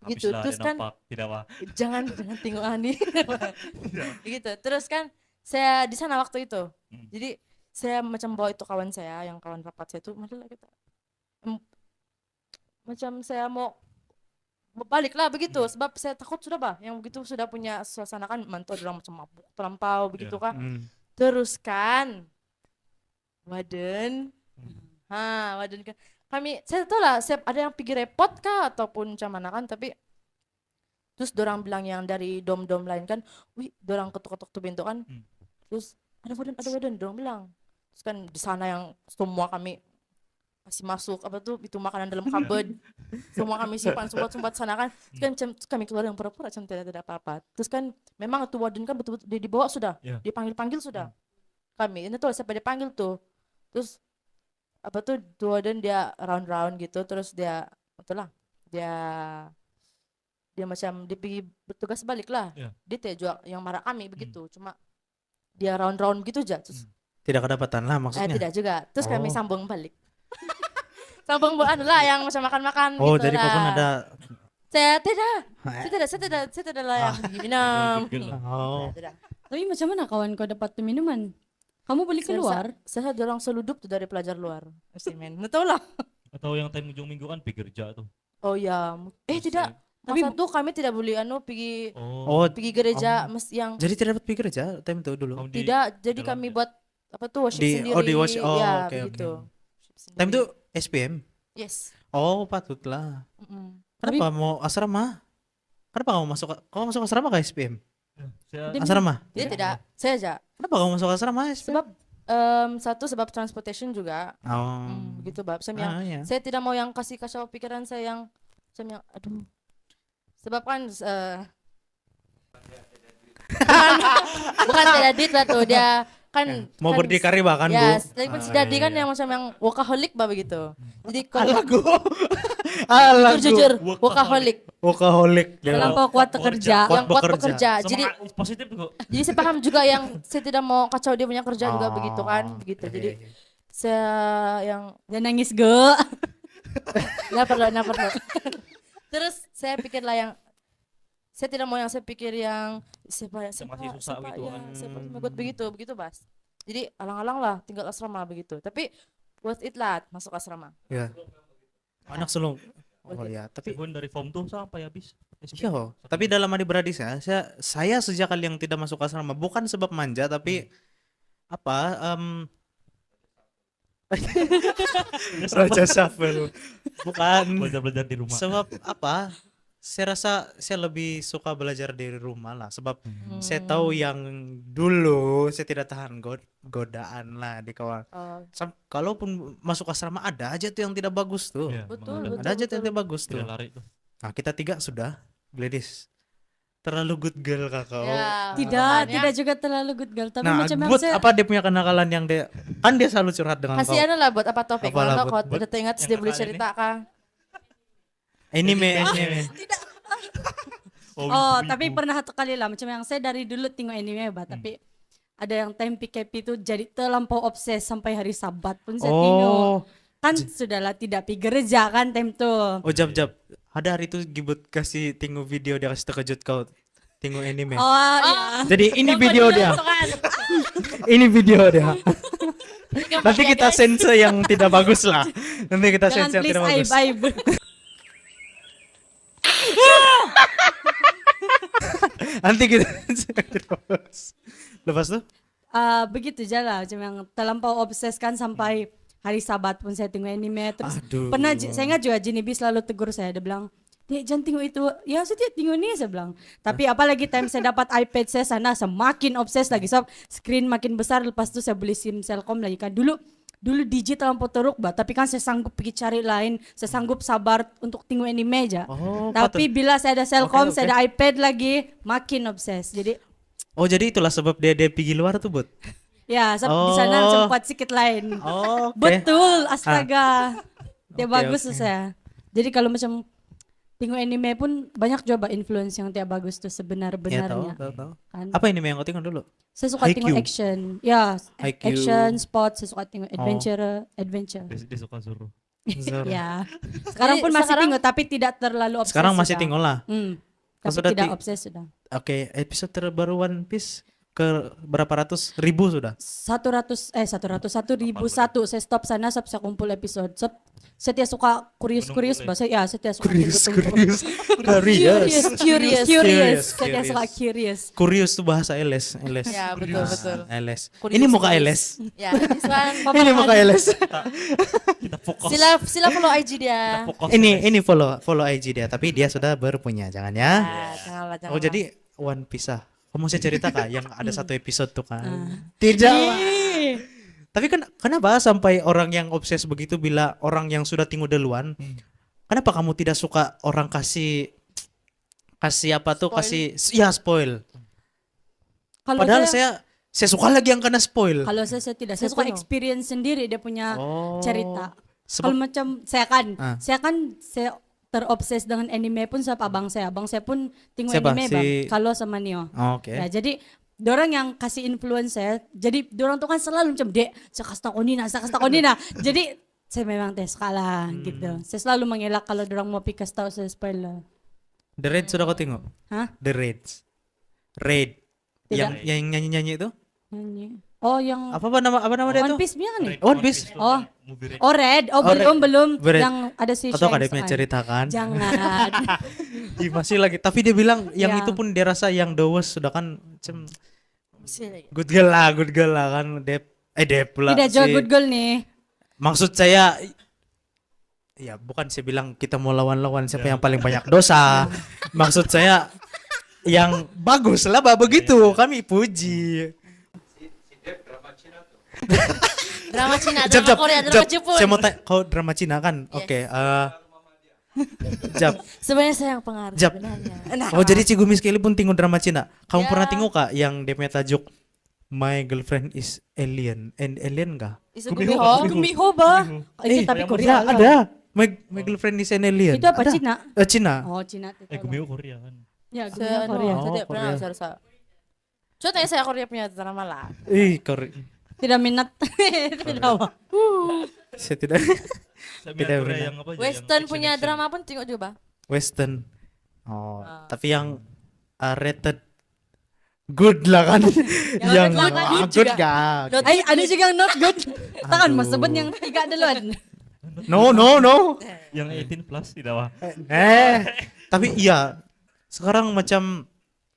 Gitu. Habislah Terus dia kan nampak, tidak wah. jangan tengok Ani. Gitu. Terus kan saya di sana waktu itu. Jadi saya macam bawa itu kawan saya, yang kawan rapat saya tuh, marilah kita. Macam saya mau balik lah begitu, sebab saya takut sudah bah, yang begitu sudah punya suasana kan mantu orang macam mabuk terlampau begitu Iya. kah. Hmm. Terus kan Waden, Waden kan saya tahu lah, saya ada yang pergi repot kah ataupun macam mana kan, tapi terus dorang bilang yang dari dom-dom lain kan, wih, dorang ketuk-ketuk tuh pintu kan, terus ada Waden, dorang bilang, terus kan di sana yang semua kami kasih masuk apa tuh itu makanan dalam kabel, semua kami simpan sumbat sana kan, terus kami keluar yang pura-pura macam tidak apa-apa, terus kan memang tuh Waden kan betul-betul dia dibawa sudah, Yeah. dipanggil sudah, kami ini tuh siapa dipanggil tuh, terus apa tuh Waden dia round gitu, terus dia betul lah dia macam dia pergi bertugas balik lah, Yeah. dia tidak juga yang marah kami begitu, cuma dia round gitu aja, terus Tidak kedapatan lah maksudnya. tidak juga, terus kami Oh. sambung balik. Sambung buat anu lah yang macam makan-makan Oh, gitu jadi kau pun lah. ada. Saya tidak lah yang minum. Oh. Tidak. Tapi macam mana kawan kau dapat tuh minuman? Kamu beli keluar? Saya dorong seludup tuh dari pelajar luar. Simen. Nggak tahu lah. Atau yang time ujung minggu kan pergi kerja tuh. Oh ya. Tidak. Tapi- Masa tuh kami tidak boleh pergi Oh, pergi gereja yang jadi tidak dapat pikir aja time itu dulu. Kamu di- tidak. Jadi dalam kami ya? buat apa tuh worship Di- sendiri. oh, di worship. Oh, ya, oke, begitu. oke. Worship Time sendiri. itu SPM. Yes. Oh, patutlah. Mm-mm. Kenapa mau asrama? Kenapa kamu masuk asrama ke SPM? Saya Dia- Asrama? Dia tidak. Saya aja. Kenapa kamu masuk asrama SPM? Sebab sebab transportation juga. Oh. Begitu bab. Iya. Saya tidak mau yang kasih kacau pikiran saya yang macam yang aduh. Sebab kan bukan tidak dit lah tuh, dia kan Mau kan, berdikari bahkan, Bu. ya, tapi si Dadi kan iya. yang macam yang workaholic bah begitu. Jadi kalau Alagu. Alagu. jujur workaholic, Workaholic. Dia. Terlampau kuat kerja. Kuat yang kuat bekerja. bekerja. Jadi semangat positif tuh. jadi saya paham juga yang saya tidak mau kacau dia punya kerja juga Oh, begitu kan, begitu. iya, Jadi iya, iya. saya yang Jangan nangis ge. nggak perlu. Terus saya pikir lah yang saya tidak mau yang saya pikir yang siapa masih susah gitu ya, kan. siapa mengikut begitu Bas. Jadi alang-alang lah tinggal asrama begitu. Tapi worth it lah masuk asrama. Iya. Anak sulung. Oh ya, tapi Gue dari form tuh sampai habis. iya, tapi dalam adik-beradik saya sejak kali yang tidak masuk asrama bukan sebab manja tapi apa Raja Shuffle. Bukan. Belajar di rumah. Sebab apa? Saya rasa saya lebih suka belajar dari rumah lah. Sebab saya tahu yang dulu saya tidak tahan godaan lah di kawan. Oh, Kalaupun masuk asrama ada aja tuh yang tidak bagus tuh. Iya, betul, emang betul. Ada aja tuh yang tidak bagus tuh. Tidak lari tuh. Nah, kita 3 sudah. Gladys. Terlalu good girl kakak. ya, Tidak, makanya tidak juga terlalu good girl. Tapi Nah, macam yang buat saya apa dia punya kenakalan yang dia kan dia selalu curhat dengan kau. kasihan lah buat apa topik. Apalah, Kalau kau buat- udah teringat yang dia boleh kakak ini. cerita kah? Anime. Oh, tapi pernah satu kali lah macam yang saya dari dulu tengok anime bah, tapi ada yang time PKP itu jadi terlampau obses sampai hari Sabat pun saya tengok. Oh. Kan sudahlah tidak pergi gereja kan time tuh. Oh, jap. Ada hari itu Gibut kasih tengok video dia kasih terkejut kau tengok anime. Oh, iya. Jadi ini video dia. Ini video dia. Nanti kita sensor yang tidak bagus lah. Nanti kita Jangan sensor yang please tidak bagus. aib. Nanti kita sensor yang tidak bagus. Lepas tuh? Begitu aja lah macam yang terlampau obses kan sampai hari Sabat pun saya tengok anime terus Aduh. pernah saya ingat juga Jinibi selalu tegur saya, dia bilang Dek jangan tengok itu, ya saya tidak tengok ni, saya bilang. Tapi apalagi time saya dapat iPad saya sana semakin obses lagi, so screen makin besar, lepas tu saya beli SIM Selcom lagi kan. Dulu digital terlampau teruk bah, tapi kan saya sanggup pergi cari lain, saya sanggup sabar untuk tengok anime aja. Oh, Tapi bila saya ada Selcom, Oke. saya ada iPad lagi, makin obses. Jadi Oh, jadi itulah sebab dia pergi luar tuh, Bud. ya, di sana Oh. sempat sedikit lain. Oh, oke. Betul, astaga. Dia Oke, bagus oke. tuh saya. Jadi kalau macam tengok anime pun banyak coba influence yang tidak bagus tuh Ya, sebenar-benarnya. tahu. Kan? Apa anime yang kau tengok dulu? Saya suka tengok Haikyuu. action. Ya, Haikyuu. action, sport, saya suka tengok adventure. Dia suka suruh. Zoro. Ya. Sekarang pun masih sekarang- tengok tapi tidak terlalu obses. Sekarang masih sudah. tinggal lah. Tapi sudah tidak ti- obses sudah. Oke, episode terbaru One Piece ke berapa ratus ribu sudah? 100.001 saya stop sana saya kumpul episode. Saya suka kurius-kurius Menunggu, bahasa ya saya suka Curious. Curious. Saya suka curious. Curious tuh bahasa LS. Ya, betul, betul. LS. Curious, Ini muka curious. LS. Ya, this one. Ini muka LS. Kita fokus. Sila follow IG dia. Fokus. Ini follow IG dia, tapi dia sudah berpunya, jangan ya. Janganlah, janganlah. Oh jadi One Piece ah. Kamu saya cerita kak yang ada satu episode tuh kan. Tidak. Tapi kan kenapa sampai orang yang obses begitu bila orang yang sudah tinggal duluan? Kenapa kamu tidak suka orang kasih apa tuh Spoil. spoil. Kalau Padahal saya saya suka lagi yang kena spoil. kalau saya tidak, saya Saya suka penuh. experience sendiri dia punya Oh. cerita. Sebab- Kalau macam saya terobses dengan anime pun sebab abang saya pun tengok Siapa? anime Si- bang. Kalau sama Neo. Oh, Oke. Ya, jadi dorang yang kasih influence saya. Jadi dorang tuh kan selalu macam dek, saya kasih tahu Nina. Jadi saya memang kalah gitu. Saya selalu mengelak kalau dorang mau pikas tahu saya spoiler. The Raid sudah kau tengok? Hah? The Raid. Tidak. Yang nyanyi-nyanyi itu? Nyanyi. Oh yang Apa nama dia One tuh? Piece nya kan nih? One Piece. Oh. Movie Red. Oh Red, Oh, belum Red. yang ada si Atau Shanks kadang kan. ceritakan? Jangan. Ih, masih lagi. Tapi dia bilang yang Ya. itu pun dia rasa yang the worst sudah kan macam Sila. good girl lah kan Dep pula. Tidak jual good girl nih. Maksud saya ya bukan saya bilang kita mau lawan-lawan siapa yang paling banyak dosa. Maksud saya yang bagus lah begitu kami puji. Drama Cina, Jap, drama Korea, drama Jepun. Saya mau tanya, kau drama Cina kan? Oke, Jap. Sebenarnya saya yang pengaruh Jap. sebenarnya. Nah, Oh jadi Cikgu Miss Kelly pun tengok drama Cina. Kamu Ya. pernah tengok kak yang dia punya tajuk My Girlfriend is Alien? Alien kah? Isu Gumiho. Gumiho. Gumiho ba? Itu tapi Korea. Ya, ada. My Girlfriend is an Alien. Itu apa Ada. Cina? Cina. Oh Cina. Gumiho Korea kan. Ya Saya, Gumiho Korea. saya tidak Oh, pernah, Korea. saya rasa. Coba tanya saya Korea punya drama lah. Ih, Korea. Tidak minat. Tidak mau. Saya tidak. Saya Tidak Korea pernah. yang apa aja, Western yang punya action-action. drama pun tengok juga. Western. Oh, tapi yang rated good lah kan. yang not good good juga. gak? Ada juga yang not good. Takkan mau sebut yang 3 duluan. No. Yang 18 plus tidak wah. Tapi iya. Sekarang macam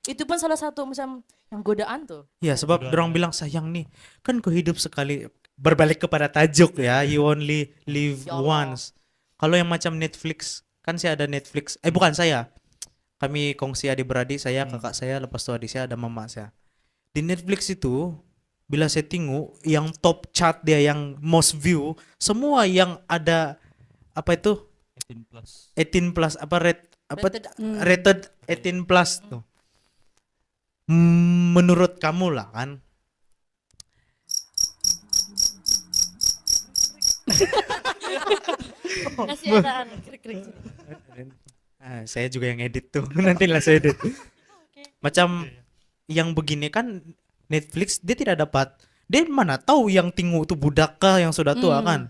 Itu pun salah satu macam yang godaan tuh. ya sebab orang bilang sayang nih. Kan kau hidup sekali berbalik kepada tajuk ya. You only live Ya Allah. once. Kalau yang macam Netflix, kan saya ada Netflix. Bukan saya. Kami kongsi adik-beradik saya, kakak saya, lepas itu adik saya ada mama saya. Di Netflix itu bila saya tengok yang top chart dia yang most view, semua yang ada apa itu 18 plus. 18 plus apa Rated. rated 18 plus tuh. Menurut kamu lah kan? Kasih ada krik-krik. Saya juga yang edit tuh. Nantilah saya edit. Macam yang begini kan Netflix dia tidak dapat. Dia mana tahu yang tinggu tuh budak kah yang sudah tua kan.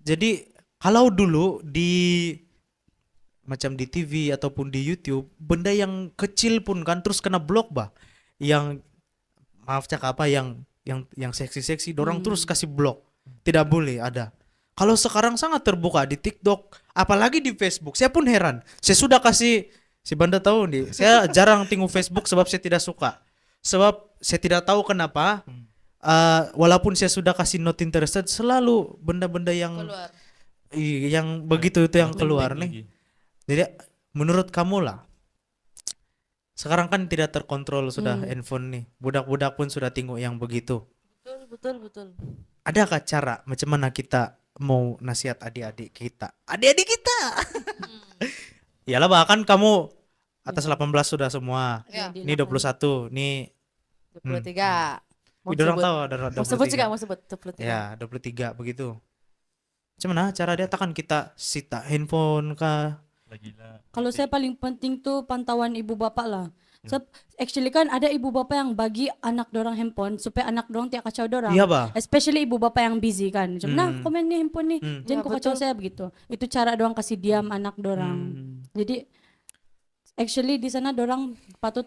Jadi kalau dulu di macam di TV ataupun di YouTube benda yang kecil pun kan terus kena blok bah. Yang maaf cakap apa yang seksi-seksi dorang terus kasih blok. Tidak boleh ada. Kalau sekarang sangat terbuka di TikTok, apalagi di Facebook. Saya pun heran. Saya sudah kasih si Banda tahu nih. Saya jarang tengok Facebook sebab saya tidak suka. Sebab saya tidak tahu kenapa. Walaupun saya sudah kasih not interested, selalu benda-benda yang Keluar. yang begitu itu yang keluar nih. Jadi menurut kamu lah. Sekarang kan tidak terkontrol sudah handphone nih. Budak-budak pun sudah tengok yang begitu. Betul. Adakah cara macam mana kita mau nasihat adik-adik kita? Adik-adik kita. Iyalah bahkan kamu atas 18 sudah semua. Ya. Ini 21, nih 23. Mau udah orang sebut. tahu ada Mau sebut juga, 23. mau sebut 23. Ya, 23 begitu. Macam mana cara dia takkan kita sita handphone kah? Lagi lah. Kalau saya paling penting tuh pantauan ibu bapak lah. So, actually kan ada ibu bapak yang bagi anak dorang handphone supaya anak dorang tidak kacau dorang. Iya, Bah. Especially ibu bapak yang busy kan. Macam, nah komen nih handphone nih, jangan Ya, kau kacau betul. saya begitu. Itu cara doang kasih diam anak dorang. Jadi actually di sana dorang patut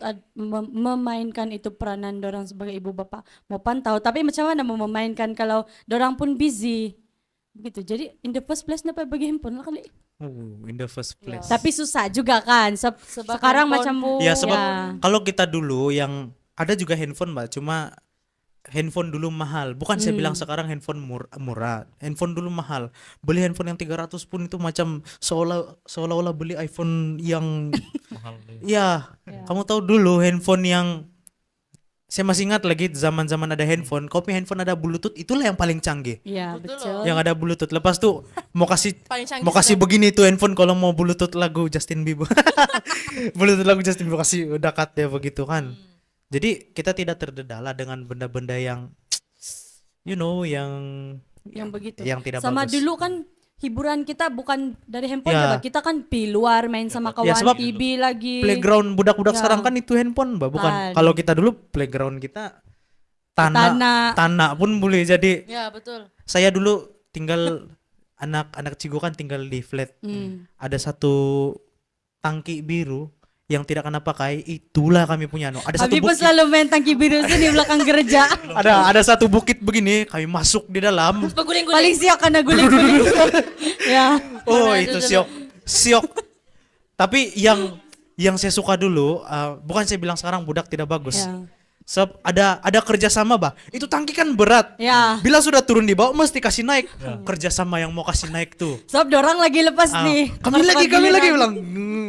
memainkan itu peranan dorang sebagai ibu bapak. Mau pantau, tapi macam mana mau memainkan kalau dorang pun busy. Begitu. Jadi in the first place kenapa bagi handphone lah kali. In the first place. Tapi susah juga kan. Sebab Sekarang handphone macam Ya sebab ya. kalau kita dulu yang ada juga handphone Mbak, cuma handphone dulu mahal. Bukan saya bilang sekarang handphone murah. Handphone dulu mahal. Beli handphone yang 300 pun itu macam seolah-olah beli iPhone yang Mahal. ya, kamu tahu dulu handphone yang saya masih ingat lagi zaman-zaman ada handphone, kopi handphone ada Bluetooth, itulah yang paling canggih. Iya, betul. Yang ada Bluetooth. Lepas tuh mau kasih Paling canggih mau kasih begini tuh handphone kalau mau Bluetooth lagu Justin Bieber. Bluetooth lagu Justin Bieber kasih dekat ya begitu kan. Jadi kita tidak terdedala dengan benda-benda yang Yang begitu. yang tidak Sama bagus. dulu kan hiburan kita bukan dari handphone Ya. ya, Mbak. Kita kan pi luar main sama kawan, sebab IB lagi. Playground budak-budak Ya. sekarang kan itu handphone, Mbak, bukan. Kan. Kalau kita dulu playground kita tanah pun boleh. Jadi Ya, betul. saya dulu tinggal anak-anak Cigo kan tinggal di flat. Ada satu tangki biru yang tidak kena pakai, itulah kami punya. Ada satu Habib bukit. selalu main tangki biru di belakang gereja. Ada satu bukit begini, kami masuk di dalam. Paling siap karena guling-guling. Ya. Oh, Mana itu itu siok. Tapi yang saya suka dulu, bukan saya bilang sekarang budak tidak bagus. Ya. Sebab ada kerjasama, Bah. Itu tangki kan berat. Ya. Bila sudah turun di bawah mesti kasih naik. Kerjasama yang mau kasih naik tuh. Sob dorang lagi lepas Ah, nih. kami lagi Giliran.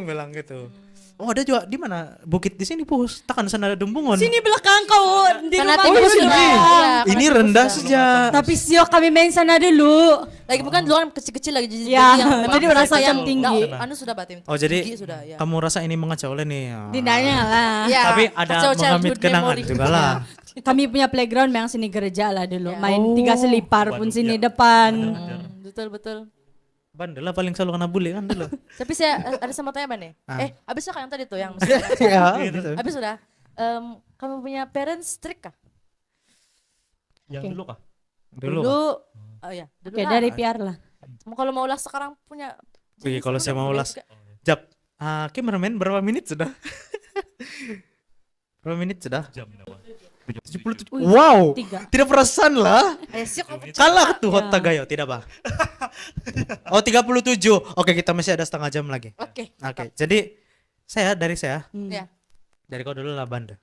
bilang gitu. Oh, ada juga di mana? Bukit di sini, Pus. Takkan sana ada Dumbungon. Sini belakang kau di Karena rumah. timbul Oh, sudah. iya. Iya, Ini karena rendah timbul saja. Tapi siok kami main sana dulu. Lagi bukan dulu kan kecil-kecil lagi jadi Ya, yang memang jadi merasa yang macam tinggi. Anu sudah batin. Oh, jadi tinggi sudah ya. kamu rasa ini mengacau oleh nih. Tindaknya lah. Ya, Tapi ada kacau mengamit childhood kenangan memory. juga lah. Kami punya playground yang sini gereja lah dulu. Ya. Main 3 selipar pun sini depan. Betul betul. Bandel lah paling selalu kena bully kan dulu. Tapi saya ada sama tanya Ban ya. Ah. Habis yang tadi tuh yang Ya, gitu. habis sudah. Kamu punya parents strict kah? Yang dulu kah? Dulu. Oh ya, dulu Oke, lah. dari PR lah. Kalau mau ulas sekarang punya. Oke, kalau saya mau Boleh ulas. juga. Jap, kameramen berapa menit sudah? Berapa menit sudah? Jam berapa? 77. Wow, 3. tidak perasan lah. Siok, apa? Kalah tuh Hot Tagayo, tidak bah. Oh 37. Oke, kita masih ada setengah jam lagi. Oke. Oke, jadi dari saya, Ya. dari kau dulu lah Banda.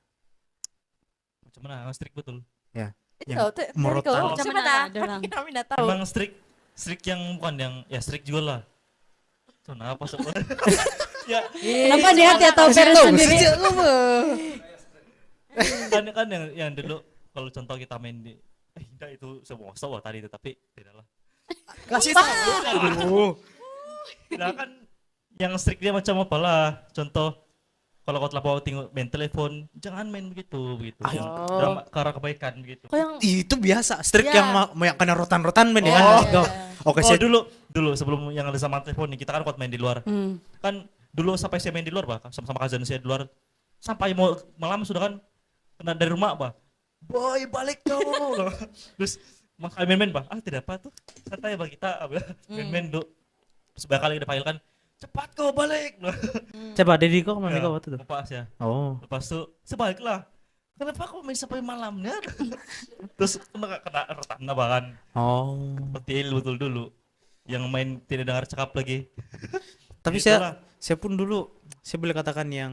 Macam mana? Strict betul. Ya. Itu Yang tuh. morotan. Siapa Macam mana dah? dorang? Kami enggak tahu. Emang strict yang bukan yang ya strict juga lah. Tuh apa sebenarnya? Ya, Kenapa dia tidak tahu parents sendiri? kan yang dulu kalau contoh kita main di enggak itu semua tadi itu tapi tidaklah. Kasih tahu. Tidak kan yang strict dia macam apa lah. Contoh kalau kau telah bawa tengok main telepon, jangan main begitu. Ayo. Drama ke arah kebaikan begitu. Kok yang Itu biasa, strict Ya. yang mau yang kena rotan-rotan men ya kan. Oh. Go. Oke, Oh saya dulu sebelum yang ada sama telepon nih kita kan kuat main di luar. Hmm. Kan dulu sampai saya main di luar Pak, sama-sama cousin saya di luar. Sampai mau malam sudah kan kena dari rumah Pak. Boy balik dong. Terus mas kami main-main Pak. Tidak apa tuh. Santai Pak kita main-main dulu. Sebanyak kali kita panggil kan cepat kau balik. coba Dedi kok kemana kau waktu itu? Lepas ya. Oh. Lepas tuh sebaliklah. Kenapa kau main sampai malamnya? Terus kena retan bahkan. Oh. Betul dulu. Yang main tidak dengar cakap lagi. Tapi Itulah. saya pun dulu saya boleh katakan yang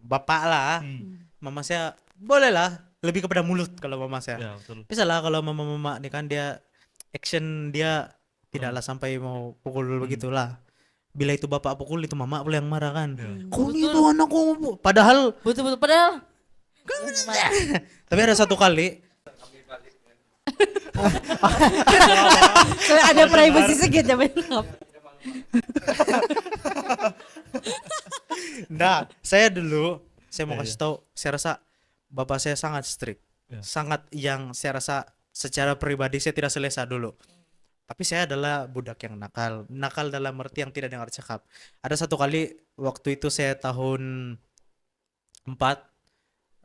bapak lah. Hmm. Mama saya boleh lah lebih kepada mulut kalau mama saya. Ya betul. Bisa lah kalau mama nih kan dia action dia tidaklah sampai mau pukul begitulah. Bila itu bapak pukul itu mama pula yang marah kan. Kau ini tuh anakku. Padahal betul-betul padahal tapi ada satu kali So, ada privacy sedikit ya benar. nah, saya mau Ya, kasih tahu, saya rasa bapak saya sangat strict. Ya. Sangat yang saya rasa secara pribadi saya tidak selesa dulu. Tapi saya adalah budak yang nakal. Nakal dalam arti yang tidak dengar cakap. Ada satu kali waktu itu saya tahun 4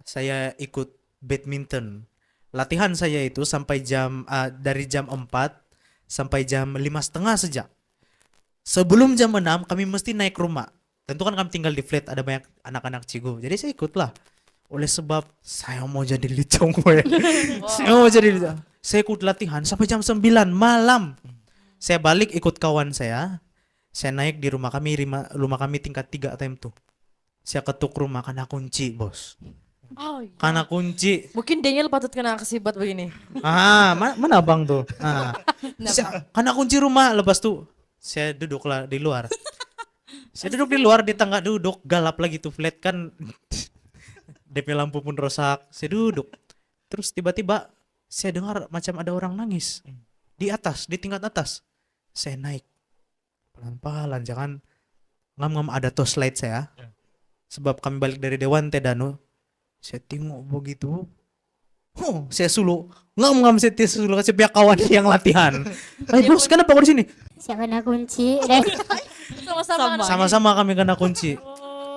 saya ikut badminton. Latihan saya itu sampai dari jam 4 sampai jam 5:30 saja. Sebelum jam 6 kami mesti naik rumah. Tentu kan kami tinggal di flat, ada banyak anak-anak cigo. Jadi saya ikutlah. Oleh sebab saya mau jadi licong gue. Saya mau jadi licong. Saya ikut latihan sampai jam 9 malam. Saya balik ikut kawan saya. Saya naik di rumah kami tingkat 3 time tuh. Saya ketuk rumah karena kunci, bos. Oh, iya. Karena kunci. Mungkin Daniel patut kena kesibat begini. Mana abang tuh? Karena kunci rumah, lepas tuh saya duduklah di luar. Saya duduk di luar di tangga duduk, galap lagi tuh flat kan. DP lampu pun rusak. Saya duduk. Terus tiba-tiba saya dengar macam ada orang nangis di atas, di tingkat atas. Saya naik pelan-pelan, jangan ngam-ngam ada torchlight saya. Sebab kami balik dari Dewan Tedano. Saya tengok begitu. Saya suluh ngam-ngam saya suluh kasih pihak kawan yang latihan. Bos, kenapa kau di sini? Saya kena kunci. Sama-sama. Sama-sama kami kena kunci.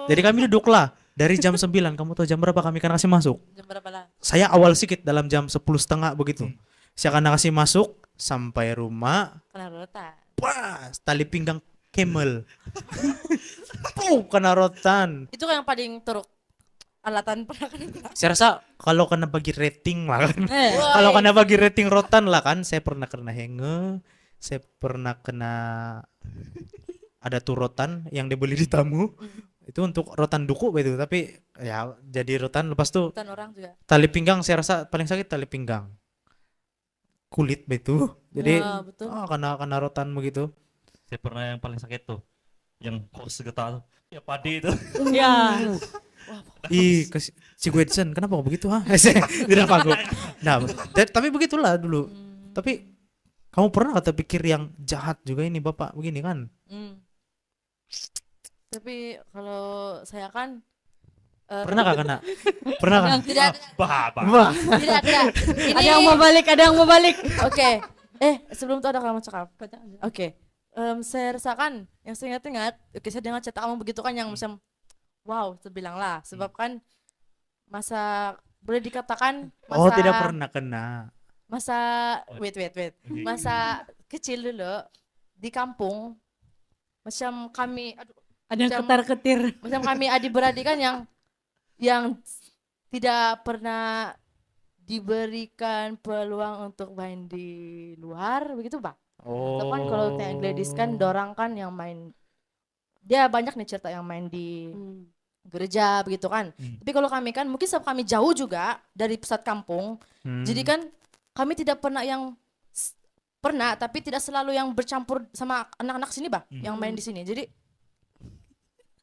Jadi kami duduklah dari jam 9. Kamu tahu jam berapa kami kena kasih masuk? Jam berapa lah? Saya awal sedikit dalam jam 10:30 begitu. Saya kena kasih masuk sampai rumah. Kena rotan. Pas tali pinggang camel. Kena rotan. Itu kan yang paling teruk. Alatan pernah kena. Saya rasa kalau kena bagi rating lah kan. Eh, Kalau kena bagi rating rotan lah kan. Saya pernah kena henge. Saya pernah kena ada tuh rotan yang dibeli di tamu. Itu untuk rotan duku itu, tapi ya jadi rotan. Lepas tuh Rotan orang juga. tali pinggang saya rasa paling sakit tali pinggang. Kulit begitu. Jadi Ya, betul. kena rotan begitu. Saya pernah yang paling sakit tuh, yang kos getah tuh, ya padi itu. ya. Ih, si Gwedson, kenapa kok begitu ha? Tidak aku. Nah, tapi begitulah dulu. Tapi kamu pernah kata pikir yang jahat juga ini Bapak begini kan? Hmm. Tapi kalau saya kan Pernah kah kena? Pernah kan? tidak Bah. Wah. tidak. Ini Ada yang mau balik, ada yang mau balik. Oke. Sebelum itu ada kamu cakap. Oke. Saya rasakan yang saya ingat, oke saya dengar cerita kamu begitu kan yang macam wow, terbilang lah. Sebab kan masa boleh dikatakan masa Oh, tidak pernah kena. masa wait. Masa kecil dulu di kampung macam kami Ada yang Macam- ketar-ketir. macam kami adik-beradik kan yang tidak pernah diberikan peluang untuk main di luar begitu Pak. Oh. Atau kan kalau yang Gladys kan dorang kan yang main dia banyak nih cerita yang main di gereja begitu kan. Tapi kalau kami kan mungkin sebab kami jauh juga dari pusat kampung. Jadi kan kami tidak pernah pernah tapi tidak selalu yang bercampur sama anak-anak sini Pak yang main di sini. Jadi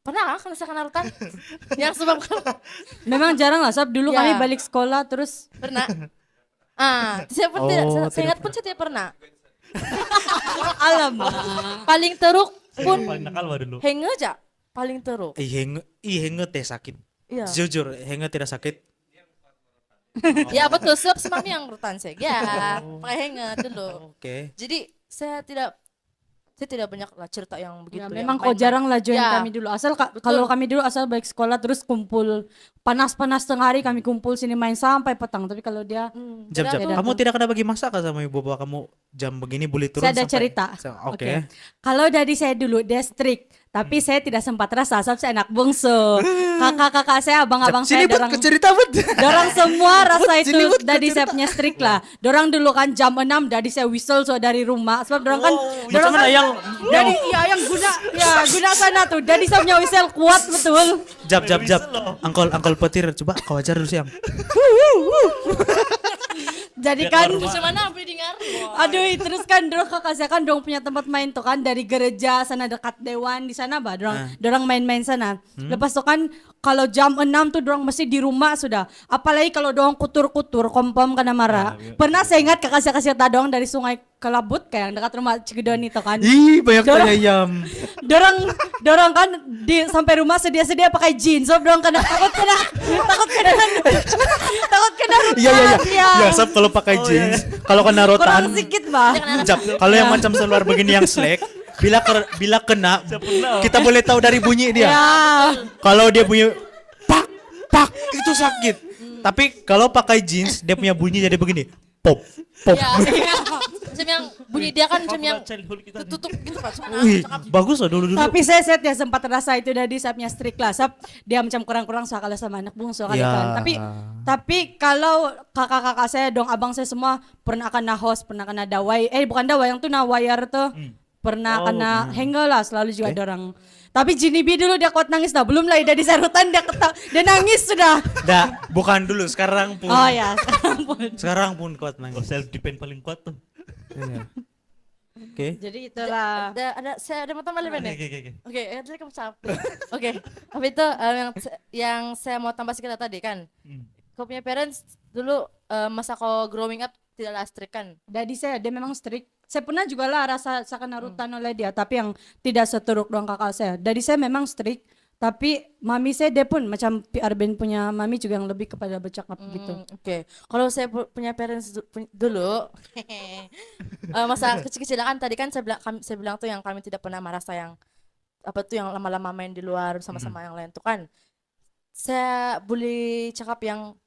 pernah kan saya kenal kan yang sebab Memang jarang lah, Sob. Dulu Ya. kami balik sekolah terus pernah. Saya pun Oh, tidak, tidak saya ingat pun saya tidak pernah. alamak. Paling teruk pun Paling nakal bah dulu. henge aja. Paling teruk. Henge teh sakit. Iya. Jujur, henge tidak sakit. Ya betul, sebab semami yang rutan saya. Ya, pakai henge dulu. Oke. Jadi saya tidak banyak lah cerita yang begitu. Ya, yang memang kau main-main. jarang lah join Ya. kami dulu. Asal Betul. kalau kami dulu asal balik sekolah terus kumpul panas-panas tengah hari kami kumpul sini main sampai petang. Tapi kalau dia Jam. Tidak. Kamu tidak kena bagi masak kah sama ibu bapak kamu jam begini boleh turun saya ada sampai- cerita. Oke. Kalau dari saya dulu dia strict, tapi saya tidak sempat rasa sebab saya anak bungsu. Kakak-kakak saya, abang-abang saya dorang cerita dorang semua rasa itu sini buat dari saya punya strict lah. Dorang dulu kan jam 6 dari saya whistle so dari rumah sebab dorang kan Macam mana yang dari yang guna sana tuh. Dari saya punya whistle kuat betul. jab. Angkol petir coba kau ajar dulu siang. Jadi kan Macam mana boleh dengar? aduh terus kan dorang kakak saya kan dorang punya tempat main tuh kan dari gereja sana dekat dewan di sana bah dorang main-main sana. Lepas tuh kan kalau jam 6 tuh dorang mesti di rumah sudah. Apalagi kalau dorang kutur-kutur kompom kena marah. Pernah saya ingat kakak saya kasih tahu dorang dari Sungai Kelabut kayak yang dekat rumah Cigedon itu kan. Ih, banyak Dorang- tanya ayam. dorang kan sampai rumah sedia-sedia pakai jeans. So dorang kena takut kena Iya. ya. Ya, Sob kalau pakai jeans, kalau kena rotan. Kurang sedikit bah. Jab, kalau yang macam seluar begini yang slack, bila kena, kita boleh tahu dari bunyi dia. Ya. Kalau dia bunyi pak, itu sakit. Tapi kalau pakai jeans dia punya bunyi jadi begini. Pop, pop. Ya, macam yang bunyi dia kan macam yang Childhood kita nih. tutup gitu kan. Wih, bagus loh dulu-dulu. Tapi saya set ya sempat rasa itu dari sapnya strict lah. Sap dia macam kurang-kurang kalah sama anak bungsu kali Ya. kan. Tapi kalau kakak-kakak saya dong abang saya semua pernah kena host, pernah kena dawai. Bukan dawai yang tuh wire tuh. Pernah kena hengel lah selalu juga ada orang. Tapi Jinibi dulu dia kuat nangis dah. Belum lah dia di sarutan dia nangis sudah. Bukan dulu, sekarang pun. Oh ya, sekarang pun. Sekarang pun kuat Oh, nangis. self defense paling kuat tuh. Iya. Oke. Jadi itulah. Saya ada mata balik Oke, nih. oke. Oke, jadi kamu capek. Oke, habis itu yang saya mau tambah sedikit tadi kan. Kau punya parents dulu masa kau growing up tidaklah strict kan? Daddy saya dia memang strict. Saya pernah juga lah rasa seakan narutan oleh dia, tapi yang tidak seteruk doang kakak saya. Daddy saya memang strict, tapi mami saya dia pun macam PR band punya mami juga yang lebih kepada bercakap gitu. Oke, kalau saya punya parents dulu, masa kecil-kecilan kan tadi kan saya bilang tuh yang kami tidak pernah merasa yang apa tuh yang lama-lama main di luar sama-sama yang lain tuh kan. Saya boleh cakap yang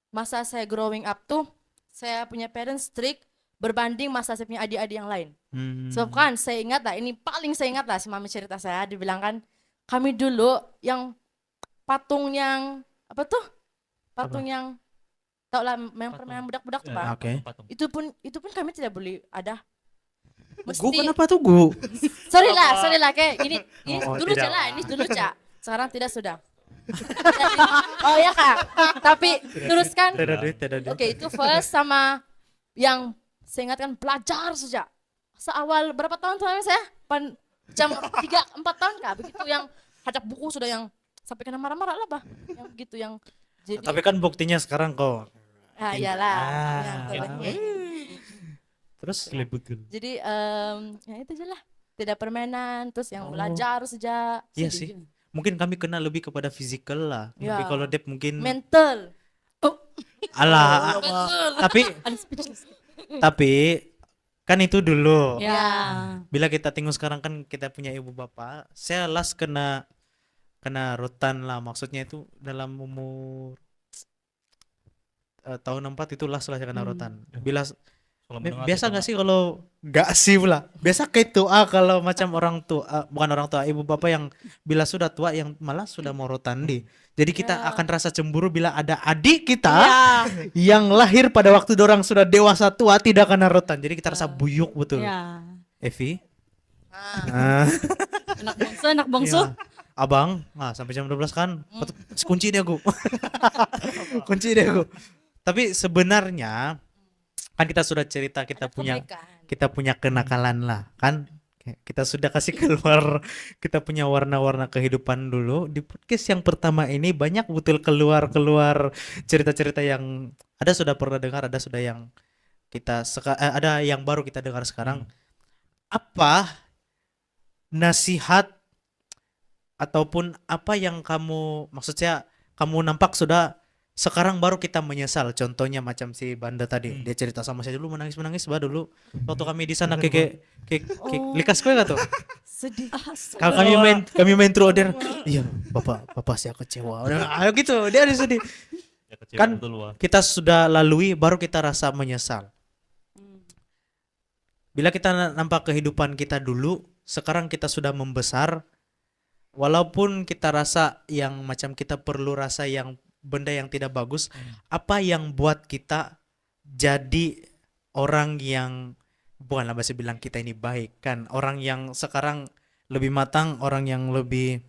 masa saya growing up tuh saya punya parents strict berbanding masa saya punya adik-adik yang lain. Sebab kan saya ingat lah, ini paling saya ingat lah si mami cerita saya dibilang kan kami dulu yang patung yang apa tuh? Patung yang tau lah yang permainan budak-budak tuh Pak. Oke. Patung. Itu pun kami tidak boleh ada. Gu kenapa tuh Gu? Sorry lah kayak ini Oh, dulu tidak. Cak, ini dulu Cak. Sekarang tidak sudah. Oh ya Kak. Tapi teruskan. Tidak duit, tidak duit. Oke, itu first sama yang saya ingatkan belajar saja. Seawal berapa tahun tuh saya? Jam 3-4 tahun Kak. Begitu yang hajak buku sudah yang sampai kena marah-marah lah Pak. Yang begitu yang jadi Tapi kan buktinya sekarang kok. iyalah. Yang Ah. terbaiknya. Terus Betul. Jadi ya itu aja lah. Tidak permainan, terus yang belajar saja. iya sih. Mungkin kami kena lebih kepada fisikal lah. Ya. Tapi kalau Dep mungkin Mental. alah. Tapi kan itu dulu. Ya. Bila kita tengok sekarang kan kita punya ibu bapak. Saya last kena rutan lah. Maksudnya itu dalam umur tahun 4 itu last lah saya kena rutan. Bila biasa nggak sih kalau nggak sih pula biasa kayak tua kalau macam orang tua bukan orang tua ibu bapak yang bila sudah tua yang malah sudah mau rotan di jadi kita akan rasa cemburu bila ada adik kita yang lahir pada waktu dorang sudah dewasa tua tidak kena rotan jadi kita rasa buyuk betul Ya. Evi Ah, Anak bungsu. iya. Abang sampai jam 12 kan kunci dia aku kunci dia aku tapi sebenarnya kan kita sudah cerita kita punya kenakalan lah kan kita sudah kasih keluar kita punya warna-warna kehidupan dulu di podcast yang pertama ini banyak betul keluar cerita-cerita yang ada sudah pernah dengar ada sudah yang ada yang baru kita dengar sekarang apa nasihat ataupun apa yang kamu maksudnya kamu nampak sudah sekarang baru kita menyesal contohnya macam si Banda tadi dia cerita sama saya dulu menangis dulu waktu kami di sana kayak likas kue gak tuh Sedih. kalau kami main through order iya bapak saya kecewa ayo gitu dia ada sedih kan kita sudah lalui baru kita rasa menyesal bila kita nampak kehidupan kita dulu sekarang kita sudah membesar walaupun kita rasa yang macam kita perlu rasa yang benda yang tidak bagus apa yang buat kita jadi orang yang bukanlah bahasa bilang kita ini baik kan orang yang sekarang lebih matang orang yang lebih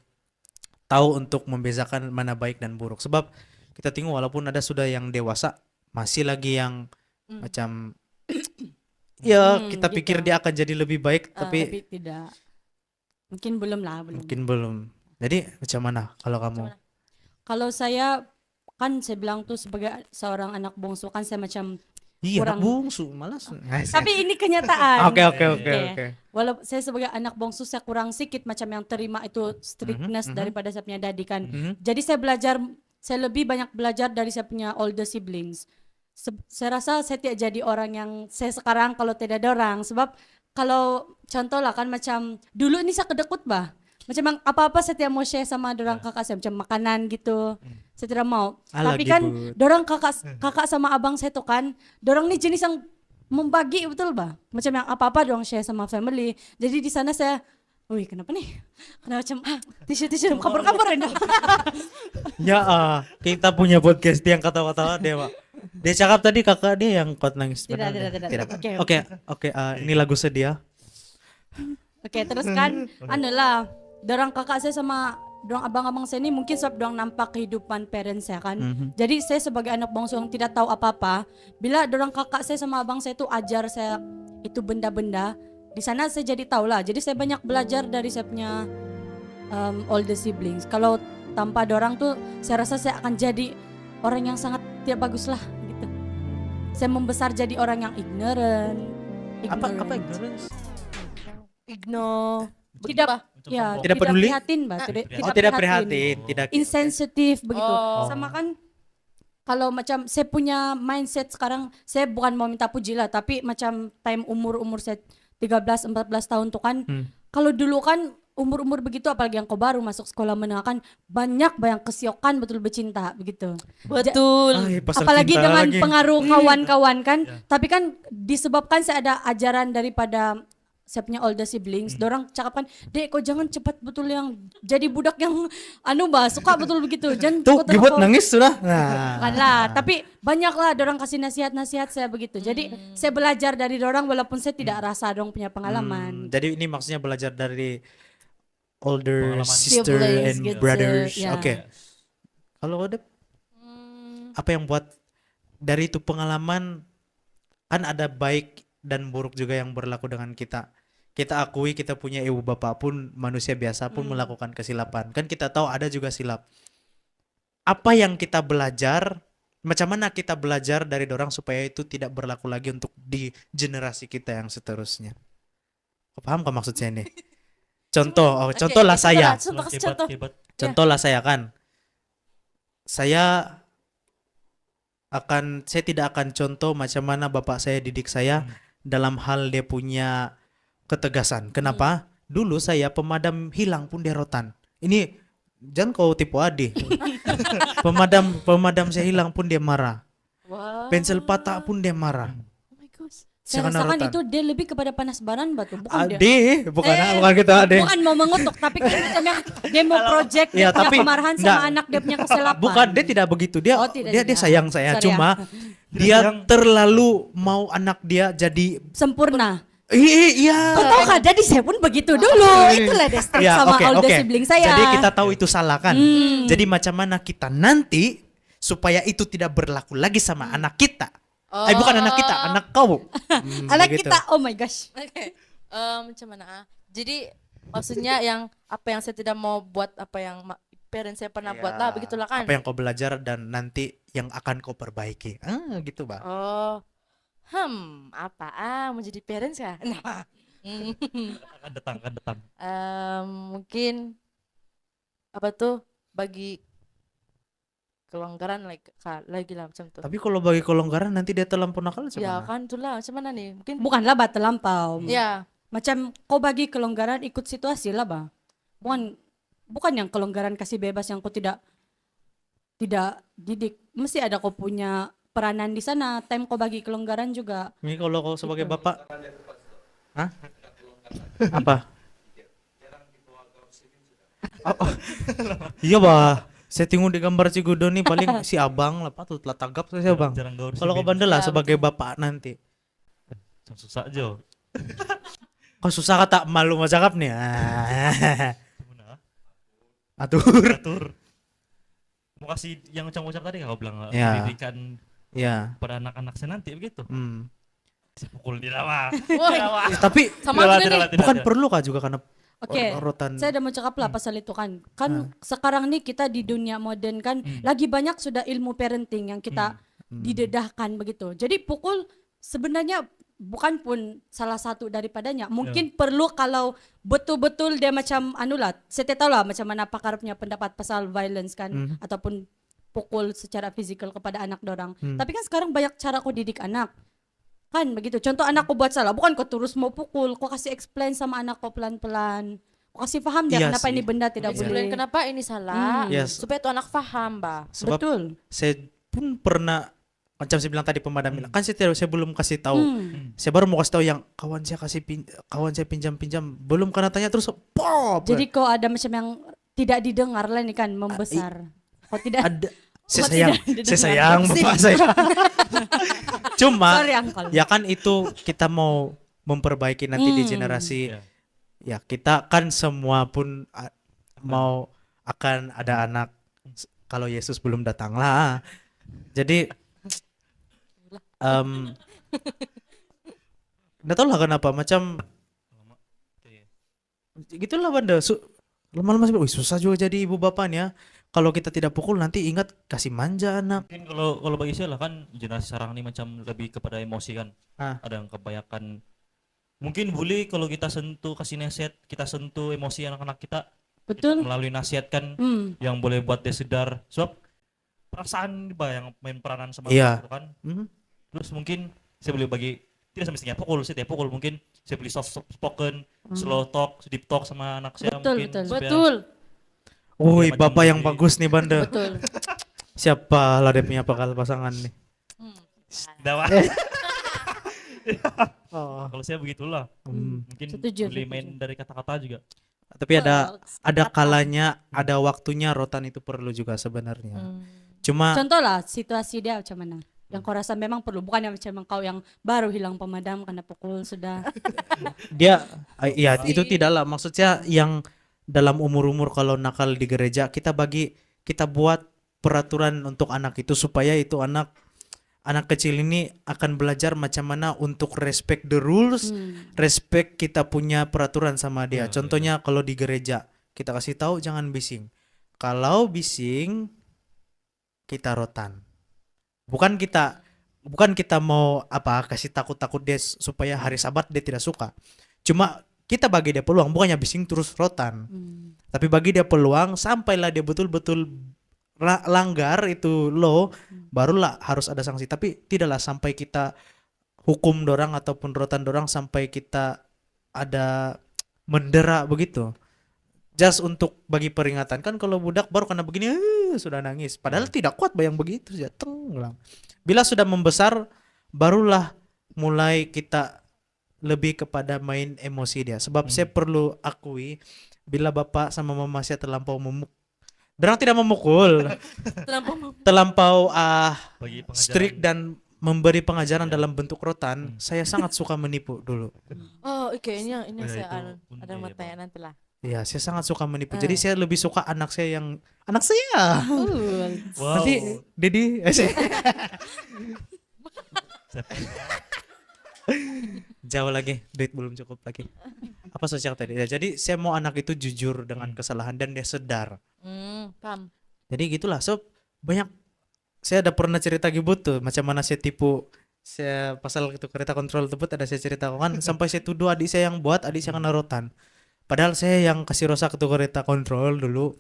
tahu untuk membedakan mana baik dan buruk sebab kita tengok walaupun ada sudah yang dewasa masih lagi yang macam ya kita pikir dia akan jadi lebih baik tapi tidak. Mungkin belum. mungkin belum jadi macam mana kalau kamu Kalau saya kan saya bilang tuh sebagai seorang anak bungsu kan saya macam iya anak kurang. bungsu malas Tapi ini kenyataan. Oke. Walau saya sebagai anak bungsu saya kurang sedikit macam yang terima itu strictness daripada saya punya daddy kan. Jadi saya lebih banyak belajar dari saya punya older siblings. Saya rasa saya tidak jadi orang yang saya sekarang kalau tidak ada orang sebab kalau contoh lah kan macam dulu ini saya kedekut bah. Macam yang apa-apa saya tidak mau share sama dorang kakak saya, macam makanan gitu. Saya tidak mau. Alah, Tapi kan Gibut. dorang kakak sama abang saya tuh kan, dorang nih jenis yang membagi betul bah. Macam yang apa-apa dorang share sama family. Jadi di sana saya, wih kenapa nih? Kenapa macam tisu-tisu kabur-kabur ini. Ya, kita punya podcast yang ketawa-ketawa dia, Pak. Dia cakap tadi kakak dia yang kuat nangis. Tidak, benar tidak, dia? tidak. Oke, ini lagu sedih ya. Oke, terus kan anu lah, dorang kakak saya sama dorang abang-abang saya ini mungkin sebab dorang nampak kehidupan parents saya kan. Jadi saya sebagai anak bungsu yang tidak tahu apa-apa, bila dorang kakak saya sama abang saya itu ajar saya itu benda-benda, di sana saya jadi tahu lah. Jadi saya banyak belajar dari saya punya older siblings. Kalau tanpa dorang tuh saya rasa saya akan jadi orang yang sangat tidak bagus lah gitu. Saya membesar jadi orang yang ignorant. Apa ignorant. ignorance? Igno. Tidak, Macam ya, sombong. Tidak peduli? prihatin, Mbak. Oh, tidak prihatin, tidak. Insensitif begitu. Oh. Sama kan kalau macam saya punya mindset sekarang, saya bukan mau minta puji lah, tapi macam time umur saya 13 14 tahun tuh kan. Kalau dulu kan umur begitu, apalagi yang kau baru masuk sekolah menengah kan, banyak kesiokan betul bercinta begitu. Betul. Ay, pasal Apalagi cinta dengan lagi. pengaruh kawan-kawan kan. Tapi kan disebabkan saya ada ajaran daripada saya punya older siblings, dorang cakap kan, dek kau jangan cepat betul yang jadi budak yang bah suka betul begitu, jangan Tuh, cepat Gibut kau- nangis sudah. Nah. Bukan lah, tapi banyak lah dorang kasih nasihat-nasihat saya begitu. Jadi saya belajar dari dorang walaupun saya tidak rasa dorang punya pengalaman. Jadi ini maksudnya belajar dari older Pengalaman. sister Siblings and gitu, brothers. ya. Oke. Kalau Odep, apa yang buat dari itu pengalaman, kan ada baik dan buruk juga yang berlaku dengan kita. Kita akui kita punya ibu bapak pun manusia biasa pun melakukan kesilapan. Kan kita tahu ada juga silap. Apa yang kita belajar, macam mana kita belajar dari dorang supaya itu tidak berlaku lagi untuk di generasi kita yang seterusnya. Kau paham kah maksud saya ini? Contoh, contohlah saya. Contoh, kasih Kibat, contoh. kibat. Contohlah saya kan. Saya tidak akan contoh macam mana bapak saya didik saya dalam hal dia punya ketegasan. Kenapa? Dulu saya pemadam hilang pun dia rotan. Ini jangan kau tipu Adi. pemadam saya hilang pun dia marah. Wah. Pensil patah pun dia marah. Oh my gosh. Saya kena rasakan rotan. itu dia lebih kepada panas baran batu, bukan dia. Adi, bukan kita Adi. Bukan mau mengutuk, tapi kan macam yang dia mau project Iya, dia punya tapi kemarahan sama enggak. anak dia punya kesilapan. Bukan, dia tidak begitu. Dia Oh, tidak, dia tidak. sayang saya, Sorry cuma Dia dia sayang. terlalu mau anak dia jadi Sempurna. iya. Kau tahu kan, jadi saya pun begitu dulu. Itulah distrik Ya, sama oke, older oke. sibling saya. Jadi kita tahu itu salah kan. Jadi macam mana kita nanti supaya itu tidak berlaku lagi sama anak kita. Bukan anak kita, anak kau. Anak begitu. kita, oh my gosh. Oke. Macam mana? Jadi maksudnya yang apa yang saya tidak mau buat, apa yang parents saya pernah buat lah, begitulah kan. Apa yang kau belajar dan nanti yang akan kau perbaiki. Gitu, Bang. Oh. Apa menjadi parents ya? Nah. Akan datang. Mungkin apa tuh bagi kelonggaran lagi lah macam tuh. Tapi kalau bagi kelonggaran nanti dia terlampau nakal macam Ya mana? kan itulah macam mana nih? Mungkin Bukanlah batu lampau. ya. Macam kau bagi kelonggaran ikut situasi lah, Bang. Bukan yang kelonggaran kasih bebas yang kau tidak didik. Mesti ada kau punya peranan di sana. Time kau bagi kelonggaran juga. Ini kalau kau sebagai bapak. Hah? Apa? Iya, Bah. Saya tengok di gambar Cigudo nih paling si abang lah patutlah tanggap saya bang. Jarang gaul Kalau kau sibin. bandel lah Ya, sebagai bapak nanti. Susah aja. Kau susah kata malu mau cakap nih. Gimana? Atur. Atur. Mau kasih yang ucap-ucap tadi kau bilang Ya. pendidikan Ya. pada anak-anak saya nanti begitu. Hmm. Si pukul dia lah. Woi, Tapi sama juga nih. bukan perlu kah juga karena Oke, rotan. saya udah mau cakap lah pasal itu kan. Kan sekarang nih kita di dunia modern kan lagi banyak sudah ilmu parenting yang kita didedahkan begitu. Jadi pukul sebenarnya bukan pun salah satu daripadanya. Mungkin perlu kalau betul-betul dia macam anulah, saya tidak tahu lah macam mana pakar punya pendapat pasal violence kan ataupun pukul secara fisikal kepada anak dorang. Tapi kan sekarang banyak cara kau didik anak. Kan begitu. Contoh anak kau buat salah, bukan kau terus mau pukul, kau kasih explain sama anak kau pelan-pelan. kasih paham dia Iya kenapa sih. ini benda tidak Iya. boleh. Explain kenapa ini salah, Yes. supaya tuh anak paham, Bah. Sebab Betul. saya pun pernah macam saya bilang tadi pemadam bilang, kan saya belum kasih tahu. Saya baru mau kasih tahu yang kawan saya pinjam belum kena tanya terus pop. Jadi kok ada macam yang tidak didengar lah ini kan membesar. Kok tidak Ada saya Kok sayang, tidak didengar? saya sayang bapak saya. Cuma Sorry Uncle. ya kan itu kita mau memperbaiki nanti di generasi. Iya. Ya kita kan semua pun mau akan ada anak kalau Yesus belum datang lah. Jadi nggak tahu lah kenapa macam gitulah Banda. Lama-lama sih, susah juga jadi ibu bapaknya. Kalau kita tidak pukul nanti ingat kasih manja anak. Mungkin kalau bagi saya lah kan generasi sekarang ini macam lebih kepada emosi kan. Ah. Ada yang kebanyakan mungkin bully kalau kita sentuh kasih nasihat, kita sentuh emosi anak-anak kita Betul. melalui nasihat kan yang boleh buat dia sedar. Sebab perasaan bah yang main peranan sama Iya. itu kan. Mhm. Terus mungkin saya boleh bagi tidak semestinya pukul, saya tidak pukul, mungkin saya beli soft spoken, slow talk, deep talk sama anak saya Betul, mungkin betul. supaya Betul. Woi, macam bapak yang lebih- bagus nih Banda. Betul. Siapa lah dia punya bakal pasangan nih? Dawa. Oh. Kalau saya begitulah. Mungkin Setuju, boleh setuju. main dari kata-kata juga. Tapi ada kalanya, ada waktunya rotan itu perlu juga sebenarnya. Cuma Contoh lah situasi dia macam mana. Yang kau rasa memang perlu, bukan yang macam kau yang baru hilang pemadam karena pukul sudah. dia ya itu tidaklah maksudnya yang dalam umur-umur kalau nakal di gereja kita buat peraturan untuk anak itu supaya itu anak kecil ini akan belajar macam mana untuk respect the rules, respect kita punya peraturan sama dia. Contohnya kalau di gereja kita kasih tahu jangan bising. Kalau bising kita rotan. Bukan kita mau kasih takut-takut dia supaya hari Sabat dia tidak suka. Cuma kita bagi dia peluang, bukannya bising terus rotan. Tapi bagi dia peluang sampailah dia betul-betul langgar itu barulah harus ada sanksi. Tapi tidaklah sampai kita hukum dorang ataupun rotan dorang sampai kita ada mendera begitu. Just untuk bagi peringatan kan kalau budak baru kena begini sudah nangis. Padahal tidak kuat bayang begitu saja tenggelam. Bila sudah membesar barulah mulai kita lebih kepada main emosi dia. Sebab saya perlu akui bila bapak sama mama saya terlampau dorang tidak memukul, terlampau Bagi pengajaran. strict dan memberi pengajaran dalam bentuk rotan, saya sangat suka menipu dulu. Oh, oke, ini Oh, ya, saya itu ada punca mau ya, tanya Bang. nanti lah. Iya, saya sangat suka menipu. Jadi saya lebih suka anak saya. Wow. Nanti Dedi jauh lagi, duit belum cukup lagi. Apa sosial tadi? Ya, jadi saya mau anak itu jujur dengan kesalahan dan dia sadar. Paham. Jadi gitulah. So banyak saya ada pernah cerita gibut tuh macam mana saya tipu. Saya pasal itu kereta kontrol tersebut ada saya ceritakan sampai saya tuduh adik saya yang buat, adik saya kena rotan. Padahal saya yang kasih rusak itu kereta kontrol dulu.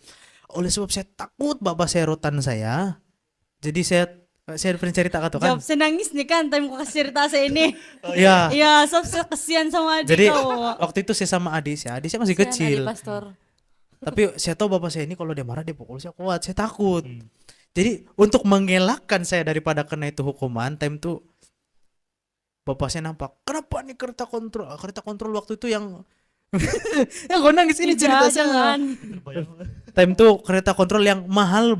Oleh sebab saya takut bapak saya rotan saya. Jadi saya pernah cerita kan. Jawab saya nangis nih kan, time kau kasih cerita saya ini. Iya. Iya, sob saya kesian sama adik Jadi kau. waktu itu saya sama adik saya masih kecil. Pastor. Tapi saya tahu bapak saya ini kalau dia marah dia pukul saya kuat, saya takut. Jadi untuk mengelakkan saya daripada kena itu hukuman, time tuh bapak saya nampak, kenapa nih kereta kontrol waktu itu yang yang gue nangis ini cerita saya. Jangan. Time tuh kereta kontrol yang mahal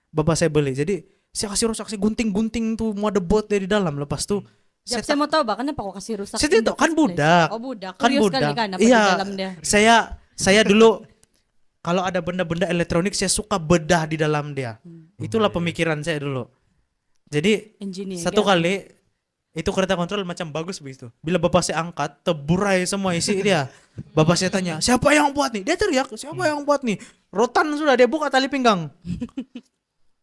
bapak saya beli. Jadi saya kasih rusak, saya gunting tuh mau ada bot dari dalam. Lepas tuh Jawab saya mau tahu bah, kenapa kau kasih rusak? Saya tidak, kan budak. Oh budak. Kan Curious budak. kali kan apa Iya. di dalam dia. Saya dulu kalau ada benda-benda elektronik saya suka bedah di dalam dia. Itulah pemikiran saya dulu. Jadi Engineer. satu kan? kali itu kereta kontrol macam bagus begitu. Bila bapak saya angkat, teburai semua isi dia. Bapak saya tanya, siapa yang buat nih? Dia teriak, siapa yang buat nih? Rotan sudah, dia buka tali pinggang.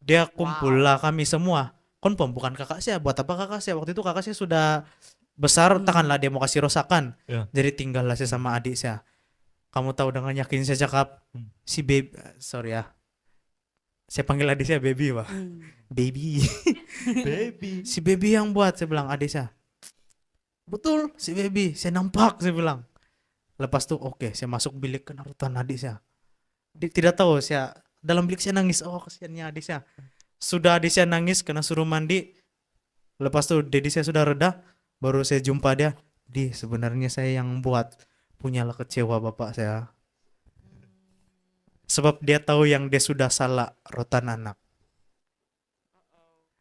Dia kumpul lah kami semua. Konfirm bukan kakak saya, buat apa kakak saya? Waktu itu kakak saya sudah besar, takkanlah dia mau kasih rosakan. Ya. Jadi tinggallah saya sama adik saya. Kamu tahu dengan yakin saya cakap, si baby, sorry ya. Saya panggil adik saya baby, Pak. Baby. Baby. Si baby yang buat, saya bilang adik saya. Betul, si baby. Saya nampak, saya bilang. Lepas tuh oke, saya masuk bilik kena rutan adik saya. Tidak tahu saya dalam bilik saya nangis. Oh kasihannya adik saya. Sudah adik saya nangis kena suruh mandi. Lepas tuh dedi saya sudah reda, baru saya jumpa dia. Di sebenarnya saya yang buat, punyalah kecewa bapak saya. Sebab dia tahu yang dia sudah salah rotan anak.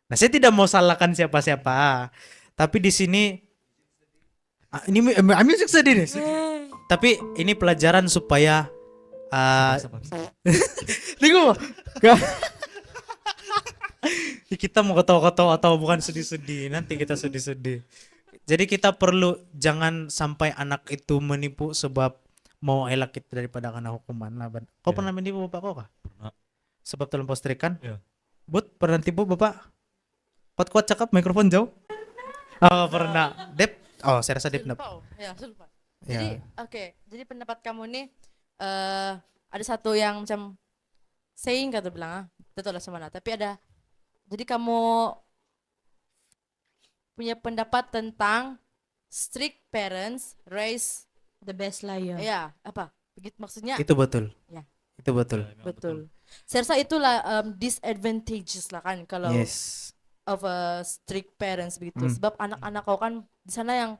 Nah saya tidak mau salahkan siapa-siapa, tapi di sini ini music sedih nih. Tapi ini pelajaran supaya Tunggu. Kita mau ketawa-ketawa atau bukan sedih-sedih. Nanti kita sedih-sedih. Jadi kita perlu jangan sampai anak itu menipu sebab mau elak kita daripada kena hukuman lah. Kau pernah menipu bapak kau kah? Pernah. Sebab terlampau setrikan? Iya. But pernah tipu bapak? Kuat-kuat cakap mikrofon jauh? Oh pernah. Dep? Oh saya rasa Dep. Lupa. Ya, saya lupa. Ya. Jadi oke, jadi pendapat kamu nih ada satu yang macam saying kata bilang betul lah semana, tapi ada jadi kamu punya pendapat tentang strict parents raise The best lah ya. ya apa begitu maksudnya Itu betul. Ya. Itu betul. betul. Saya rasa itulah disadvantages lah kan kalau Yes. of a strict parents begitu, sebab anak-anak kau kan di sana yang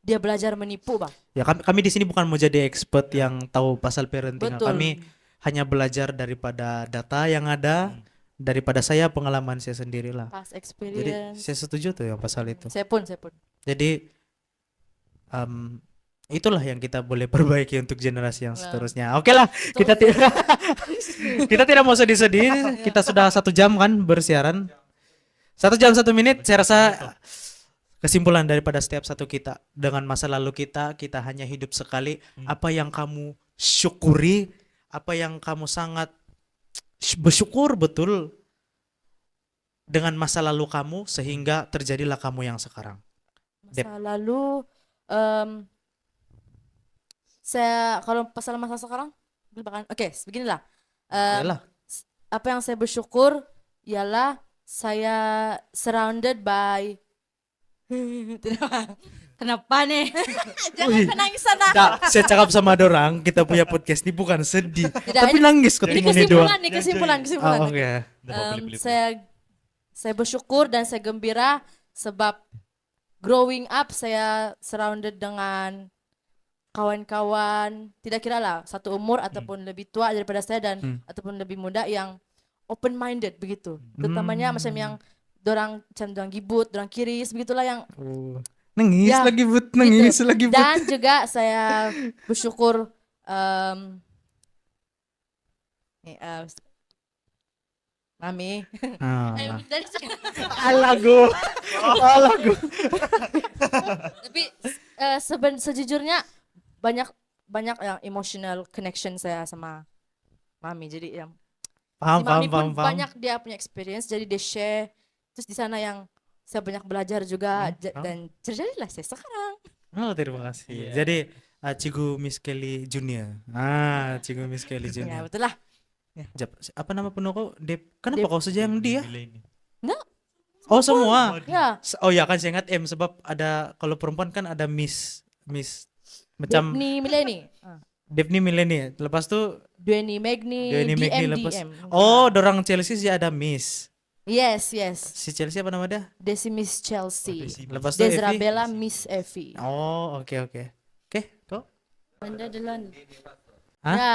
dia belajar menipu bah. Ya kami di sini bukan mau jadi expert yang tahu pasal parenting. Betul. Kami hanya belajar daripada data yang ada, daripada saya pengalaman saya sendiri lah. Past Jadi experience. saya setuju tuh yang pasal itu. Saya pun. Jadi itulah yang kita boleh perbaiki untuk generasi yang Nah. seterusnya. Oke lah, kita tidak kita tidak mau sedih-sedih. Kita sudah 1 jam kan bersiaran. 1 jam 1 menit. Saya rasa kesimpulan daripada setiap satu kita dengan masa lalu kita hanya hidup sekali. Apa yang kamu syukuri, apa yang kamu sangat bersyukur betul dengan masa lalu kamu sehingga terjadilah kamu yang sekarang. Masa lalu saya kalau pasal masa sekarang lupakan. Oke, beginilah. Yalah. Apa yang saya bersyukur ialah saya surrounded by Kenapa nih? jangan Wih. menangis sana. Nah, saya cakap sama dorang, kita punya podcast ini bukan sedih, tapi ini- nangis Ini ketemu nih dua. kesimpulan. Oh, oke. Saya bersyukur dan saya gembira sebab growing up saya surrounded dengan kawan-kawan tidak kira lah satu umur ataupun lebih tua daripada saya dan ataupun lebih muda yang open minded begitu. Terutamanya macam yang dorang macam dorang gibut, dorang kiris begitulah yang Nangis Ya, lagi but, nangis gitu. lagi but. Dan juga saya bersyukur Mami. Ah. Alago. Tapi sejujurnya banyak yang emotional connection saya sama Mami. Jadi yang Paham, si Mami paham, pun paham. banyak dia punya experience, jadi dia share. Terus di sana yang saya banyak belajar juga dan terjadilah saya sekarang. Oh, terima kasih. Jadi Cigu Miss Kelly Junior. Cigu Miss Kelly Ya Junior. betul lah. Apa nama penuh kau? Dep. Kenapa kau saja yang dia? Enggak. Oh, semua. Ya. Oh ya kan saya ingat M sebab ada kalau perempuan kan ada Miss macam Daphne Mileni. Daphne Mileni. Lepas tuh Dweni Magni, Dweni Magni DM, lepas. DM. Oh, dorang Chelsea sih ada Miss. Yes. Si Chelsea apa nama dia? Desi Miss Chelsea. Lepas tuh Desra Evi. Bella Miss Effie. Oh, oke. Oke, kau? Anda duluan. Hah? Ya,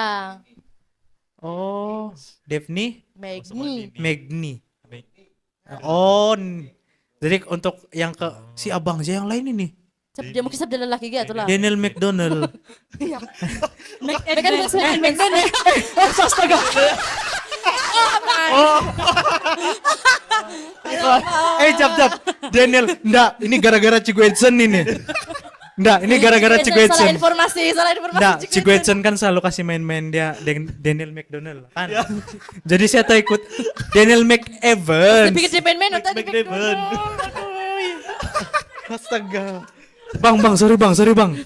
Oh, Daphne Magni. Magni. Oh, jadi untuk yang ke si abang saya yang lain ini. Dia mungkin sabda lelaki gitu lah. Daniel McDonald. Mereka juga saya McDonald. Astaga. Jap. Daniel, enggak, ini gara-gara Cigu Edson ini. Enggak, ini gara-gara Cigu Salah Edson. informasi. Enggak, Cigu Edson kan selalu kasih main-main dia Daniel McDonald kan. Jadi saya tak ikut Daniel McEvans. Pikir dia main-main atau Astaga. Bang, sorry bang.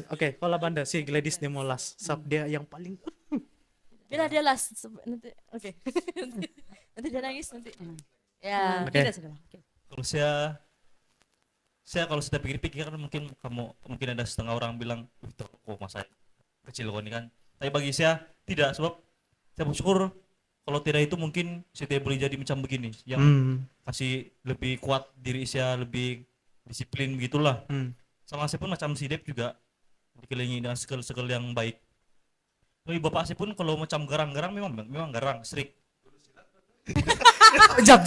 Oke, kalau Banda si Gladys Demolas, sub dia yang paling. dia last nanti. Oke. Nanti dia nangis nanti. Ya. Oke. Tidak sudah. Oke. Kalau saya saya kalau sudah pikir-pikir kan mungkin ada setengah orang bilang, kok masa kecil kok ini kan. Tapi bagi saya tidak, sebab saya bersyukur kalau tidak itu mungkin saya tidak boleh jadi macam begini, yang kasih lebih kuat diri saya, lebih disiplin begitulah. Sama saya pun macam si Dep juga dikelilingi dengan skill-skill yang baik. Tapi bapak saya pun kalau macam garang-garang memang garang, strict. Jap.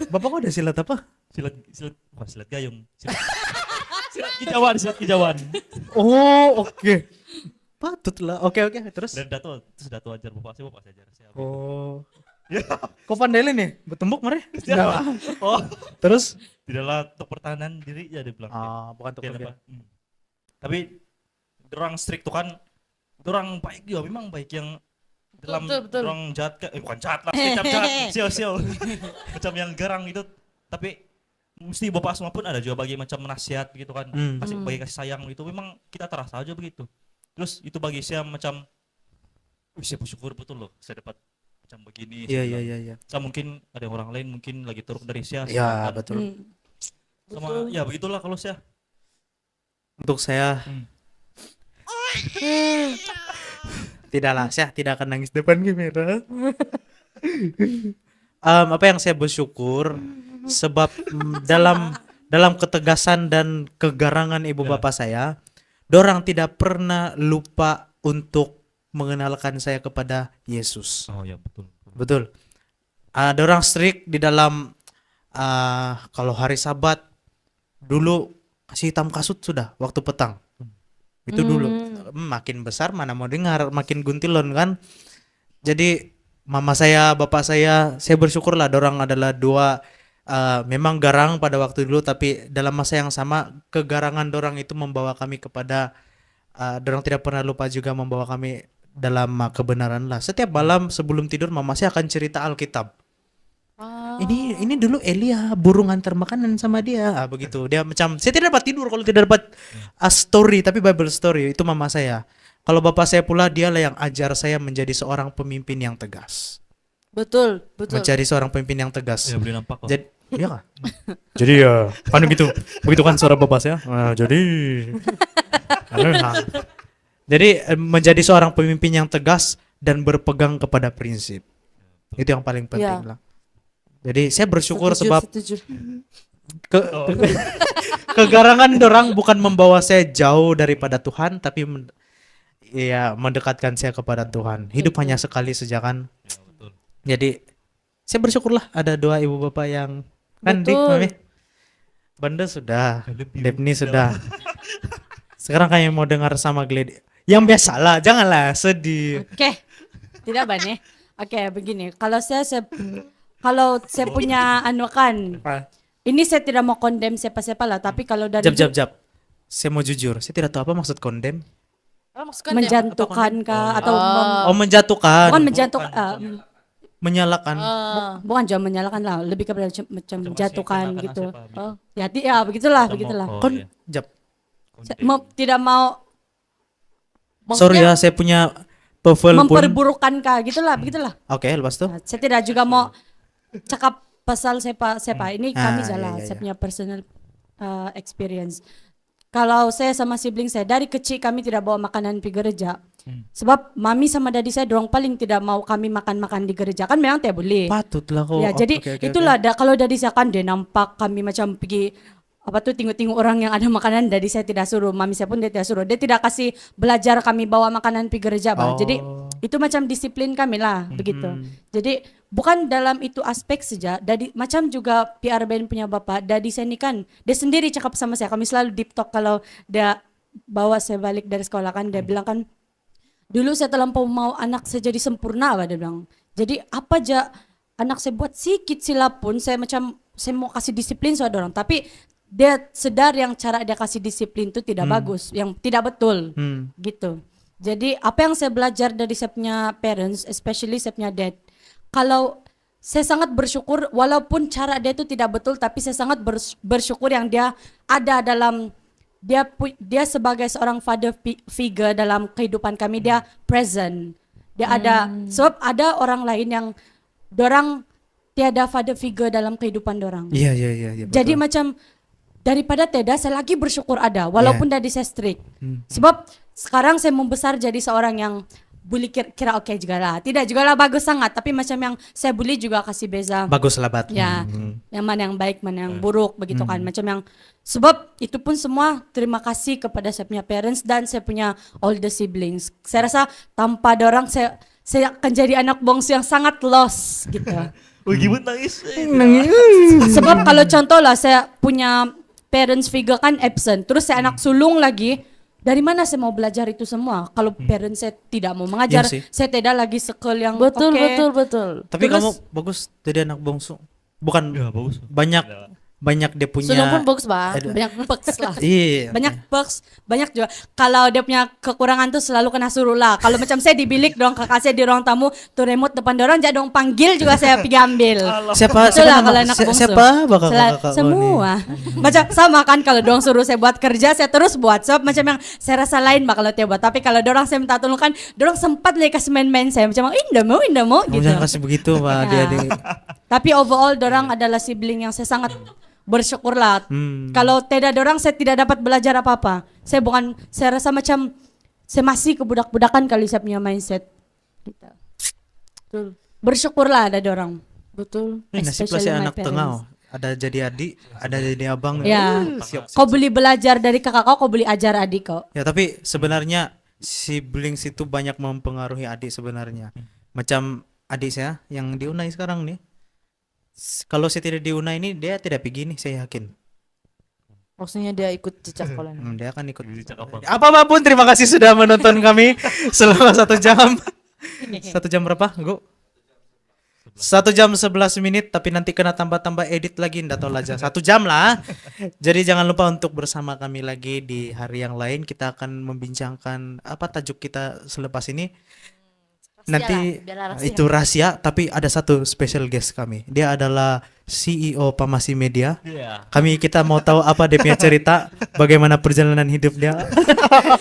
Bapak kok ada silat apa? Silat gayung. Silat kijauan. Oh, oke. Patutlah. Oke. Terus? Dan datu ajar bapak saya ajar saya. Oh. Kok pandai nih? Bertembuk mari? Oh, Terus? tidaklah untuk pertahanan diri ya dia bilang. Bukan untuk Oke, kerja. apa? Tapi orang strict tuh kan, orang baik juga, memang baik yang dalam betul. orang jahat bukan jahat lah, macam jahat, sial macam yang garang itu. Tapi mesti bapak semua pun ada juga bagi macam nasihat gitu kan, bagi kasih sayang itu, memang kita terasa aja begitu. Terus itu bagi saya macam, saya bersyukur betul loh saya dapat macam begini. Iya. Saya mungkin ada orang lain mungkin lagi teruk dari saya. Iya, sedangkan betul. Sama ya begitulah kalau saya. Untuk saya tidaklah, saya tidak akan nangis depan kamera. Apa yang saya bersyukur sebab dalam ketegasan dan kegarangan ibu bapak saya, dorang tidak pernah lupa untuk mengenalkan saya kepada Yesus. Oh ya betul. Betul. Dorang strict di dalam kalau hari Sabat dulu kasih hitam kasut sudah waktu petang. Itu dulu. Makin besar mana mau dengar, makin guntilon kan. Jadi mama saya, bapak saya bersyukurlah dorang adalah dua memang garang pada waktu dulu, tapi dalam masa yang sama kegarangan dorang itu membawa kami kepada dorang tidak pernah lupa juga membawa kami dalam kebenaran lah. Setiap malam sebelum tidur mama saya akan cerita Alkitab. Ini dulu Elia burung antar makanan sama dia, begitu. Dia macam saya tidak dapat tidur kalau tidak dapat story, tapi Bible story itu mama saya. Kalau bapak saya pula dialah yang ajar saya menjadi seorang pemimpin yang tegas. Betul. Menjadi seorang pemimpin yang tegas. Ya boleh nampak kok. Jadi iya kah? Jadi ya kan begitu kan suara bapak saya. Jadi menjadi seorang pemimpin yang tegas dan berpegang kepada prinsip. Itu yang paling penting lah. Jadi saya bersyukur sebab kegarangan dorang bukan membawa saya jauh daripada Tuhan, tapi mendekatkan saya kepada Tuhan. Hidup hanya sekali sejakan. Ya, betul. Jadi saya bersyukurlah ada dua ibu bapak yang kan Dik, Mami. Banda sudah, Depni sudah. Sekarang kami mau dengar sama Gledi. Yang biasalah, janganlah sedih. Oke. Tidak Bane. Oke, begini. Kalau saya punya ini saya tidak mau condemn siapa-siapa lah, tapi kalau dari Jap. Saya mau jujur, saya tidak tahu apa maksud condemn. menjatuhkan kah atau Menjatuhkan. bukan menjatuhkan, Menyalakan. bukan jangan menyalakan lah, lebih kepada macam menjatuhkan menghinakan gitu. siapa, Ya begitulah. Oh, iya. Jap. Tidak mau Sorry ya, saya punya TOEFL pun. memperburukkan kah gitulah, begitulah. Oke, lepas tuh. Saya tidak juga mau cakap pasal siapa ini kami Ah, salah, iya. saya punya personal experience. Kalau saya sama sibling saya dari kecil kami tidak bawa makanan di gereja. Sebab mami sama dadi saya dorong paling tidak mau kami makan di gereja, kan memang tidak boleh. Patutlah kok. Ya, jadi Oke. itulah kalau dadi saya kan dia nampak kami macam pergi tengok-tengok orang yang ada makanan, dadi saya tidak suruh, mami saya pun dia tidak suruh. Dia tidak kasih belajar kami bawa makanan di gereja, Bang. Jadi itu macam disiplin kami lah, begitu. Jadi bukan dalam itu aspek saja, dadi macam juga PR band punya bapak, dadi saya ni kan dia sendiri cakap sama saya, kami selalu deep talk kalau dia bawa saya balik dari sekolah kan, dia bilang kan dulu saya terlampau mau anak saya jadi sempurna, dia bilang. Jadi apa aja anak saya buat sikit silap pun saya mau kasih disiplin sama orang, tapi dia sedar yang cara dia kasih disiplin itu tidak bagus, yang tidak betul, gitu. Jadi apa yang saya belajar dari saya punya parents, especially saya punya dad, kalau saya sangat bersyukur walaupun cara dia itu tidak betul, tapi saya sangat bersyukur yang dia ada dalam dia sebagai seorang father figure dalam kehidupan kami, dia present, dia ada. Sebab ada orang lain yang dorang tiada father figure dalam kehidupan dorang. Iya. Jadi macam daripada tidak saya lagi bersyukur ada walaupun dari saya strict. Sebab sekarang saya membesar jadi seorang yang bully kira oke juga lah. Tidak juga lah bagus sangat, tapi macam yang saya bully juga kasih beza. Bagus lah Bat. Ya, yang mana yang baik, mana yang buruk begitu kan. Macam yang sebab itu pun semua terima kasih kepada saya punya parents dan saya punya older siblings. Saya rasa tanpa dorang saya akan jadi anak bongsu yang sangat lost gitu. Wih, gimana nangis? Sebab kalau contoh lah saya punya parents figure kan absent, terus saya anak sulung lagi, dari mana saya mau belajar itu semua? Kalau parents saya tidak mau mengajar, Iya sih. saya tidak lagi sekel yang Betul, oke. betul. Tapi Terus- kamu bagus jadi anak bungsu. Bukan Ya, bagus. banyak dia punya. Sulung pun bagus, Bang. Banyak perks lah. Iya. Banyak perks, banyak juga. Kalau dia punya kekurangan tuh selalu kena suruh lah. Kalau macam saya di bilik dong, kakak saya di ruang tamu, tuh remote depan dorang, jadi dong panggil juga saya pergi ambil. Siapa Itulah nama- kalau anak bungsu. siapa bakal kakak kau semua. Macam sama kan kalau dong suruh saya buat kerja, saya terus buat. Sebab macam yang saya rasa lain bakal dia buat. Tapi kalau dorang saya minta tolong kan, dorang sempat lagi kasih main-main saya. Macam indah mau Kamu gitu. jangan kasih begitu Pak Ya. dia. Tapi overall dorang adalah sibling yang saya sangat bersyukur lah. Hmm. Kalau tidak dorang saya tidak dapat belajar apa-apa. Saya rasa macam saya masih kebudak-budakan kali saya punya mindset. Gitu. Betul. Bersyukurlah ada dorang. Betul. Nasib lah si Especially my anak tengah. parents. Ada jadi adik, ada jadi abang. Ya. Siap. Kau boleh belajar dari kakak kau boleh ajar adik kau. Ya tapi sebenarnya siblings itu banyak mempengaruhi adik sebenarnya. Macam adik saya yang di Unai sekarang nih. Kalau saya tidak di Unai ini dia tidak pergi nih, saya yakin. Maksudnya dia ikut jejak sekolah. Dia akan ikut. Jejak apa? Apapun terima kasih sudah menonton kami selama 1 jam. 1 jam berapa, Gu? 1 jam 11 menit, tapi nanti kena tambah-tambah edit lagi, ndak tahu aja. 1 jam lah. Jadi jangan lupa untuk bersama kami lagi di hari yang lain. Kita akan membincangkan apa tajuk kita selepas ini. Nanti itu rahasia, tapi ada satu special guest kami. Dia adalah CEO Pamasi Media. Iya. Kita mau tahu apa dia punya cerita, bagaimana perjalanan hidup dia.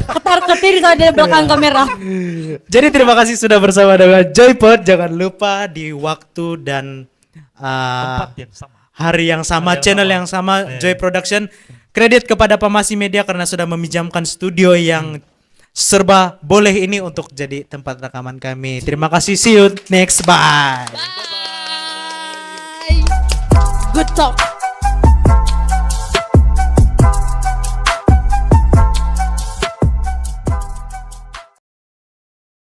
Ketar-ketir di belakang kamera. Jadi terima kasih sudah bersama dengan Joypod. Jangan lupa di waktu dan Tempat yang sama. hari yang sama, channel yang sama, Joy Production. Kredit kepada Pamasi Media karena sudah meminjamkan studio yang serba boleh ini untuk jadi tempat rekaman kami. Terima kasih, see you next, bye. Good talk.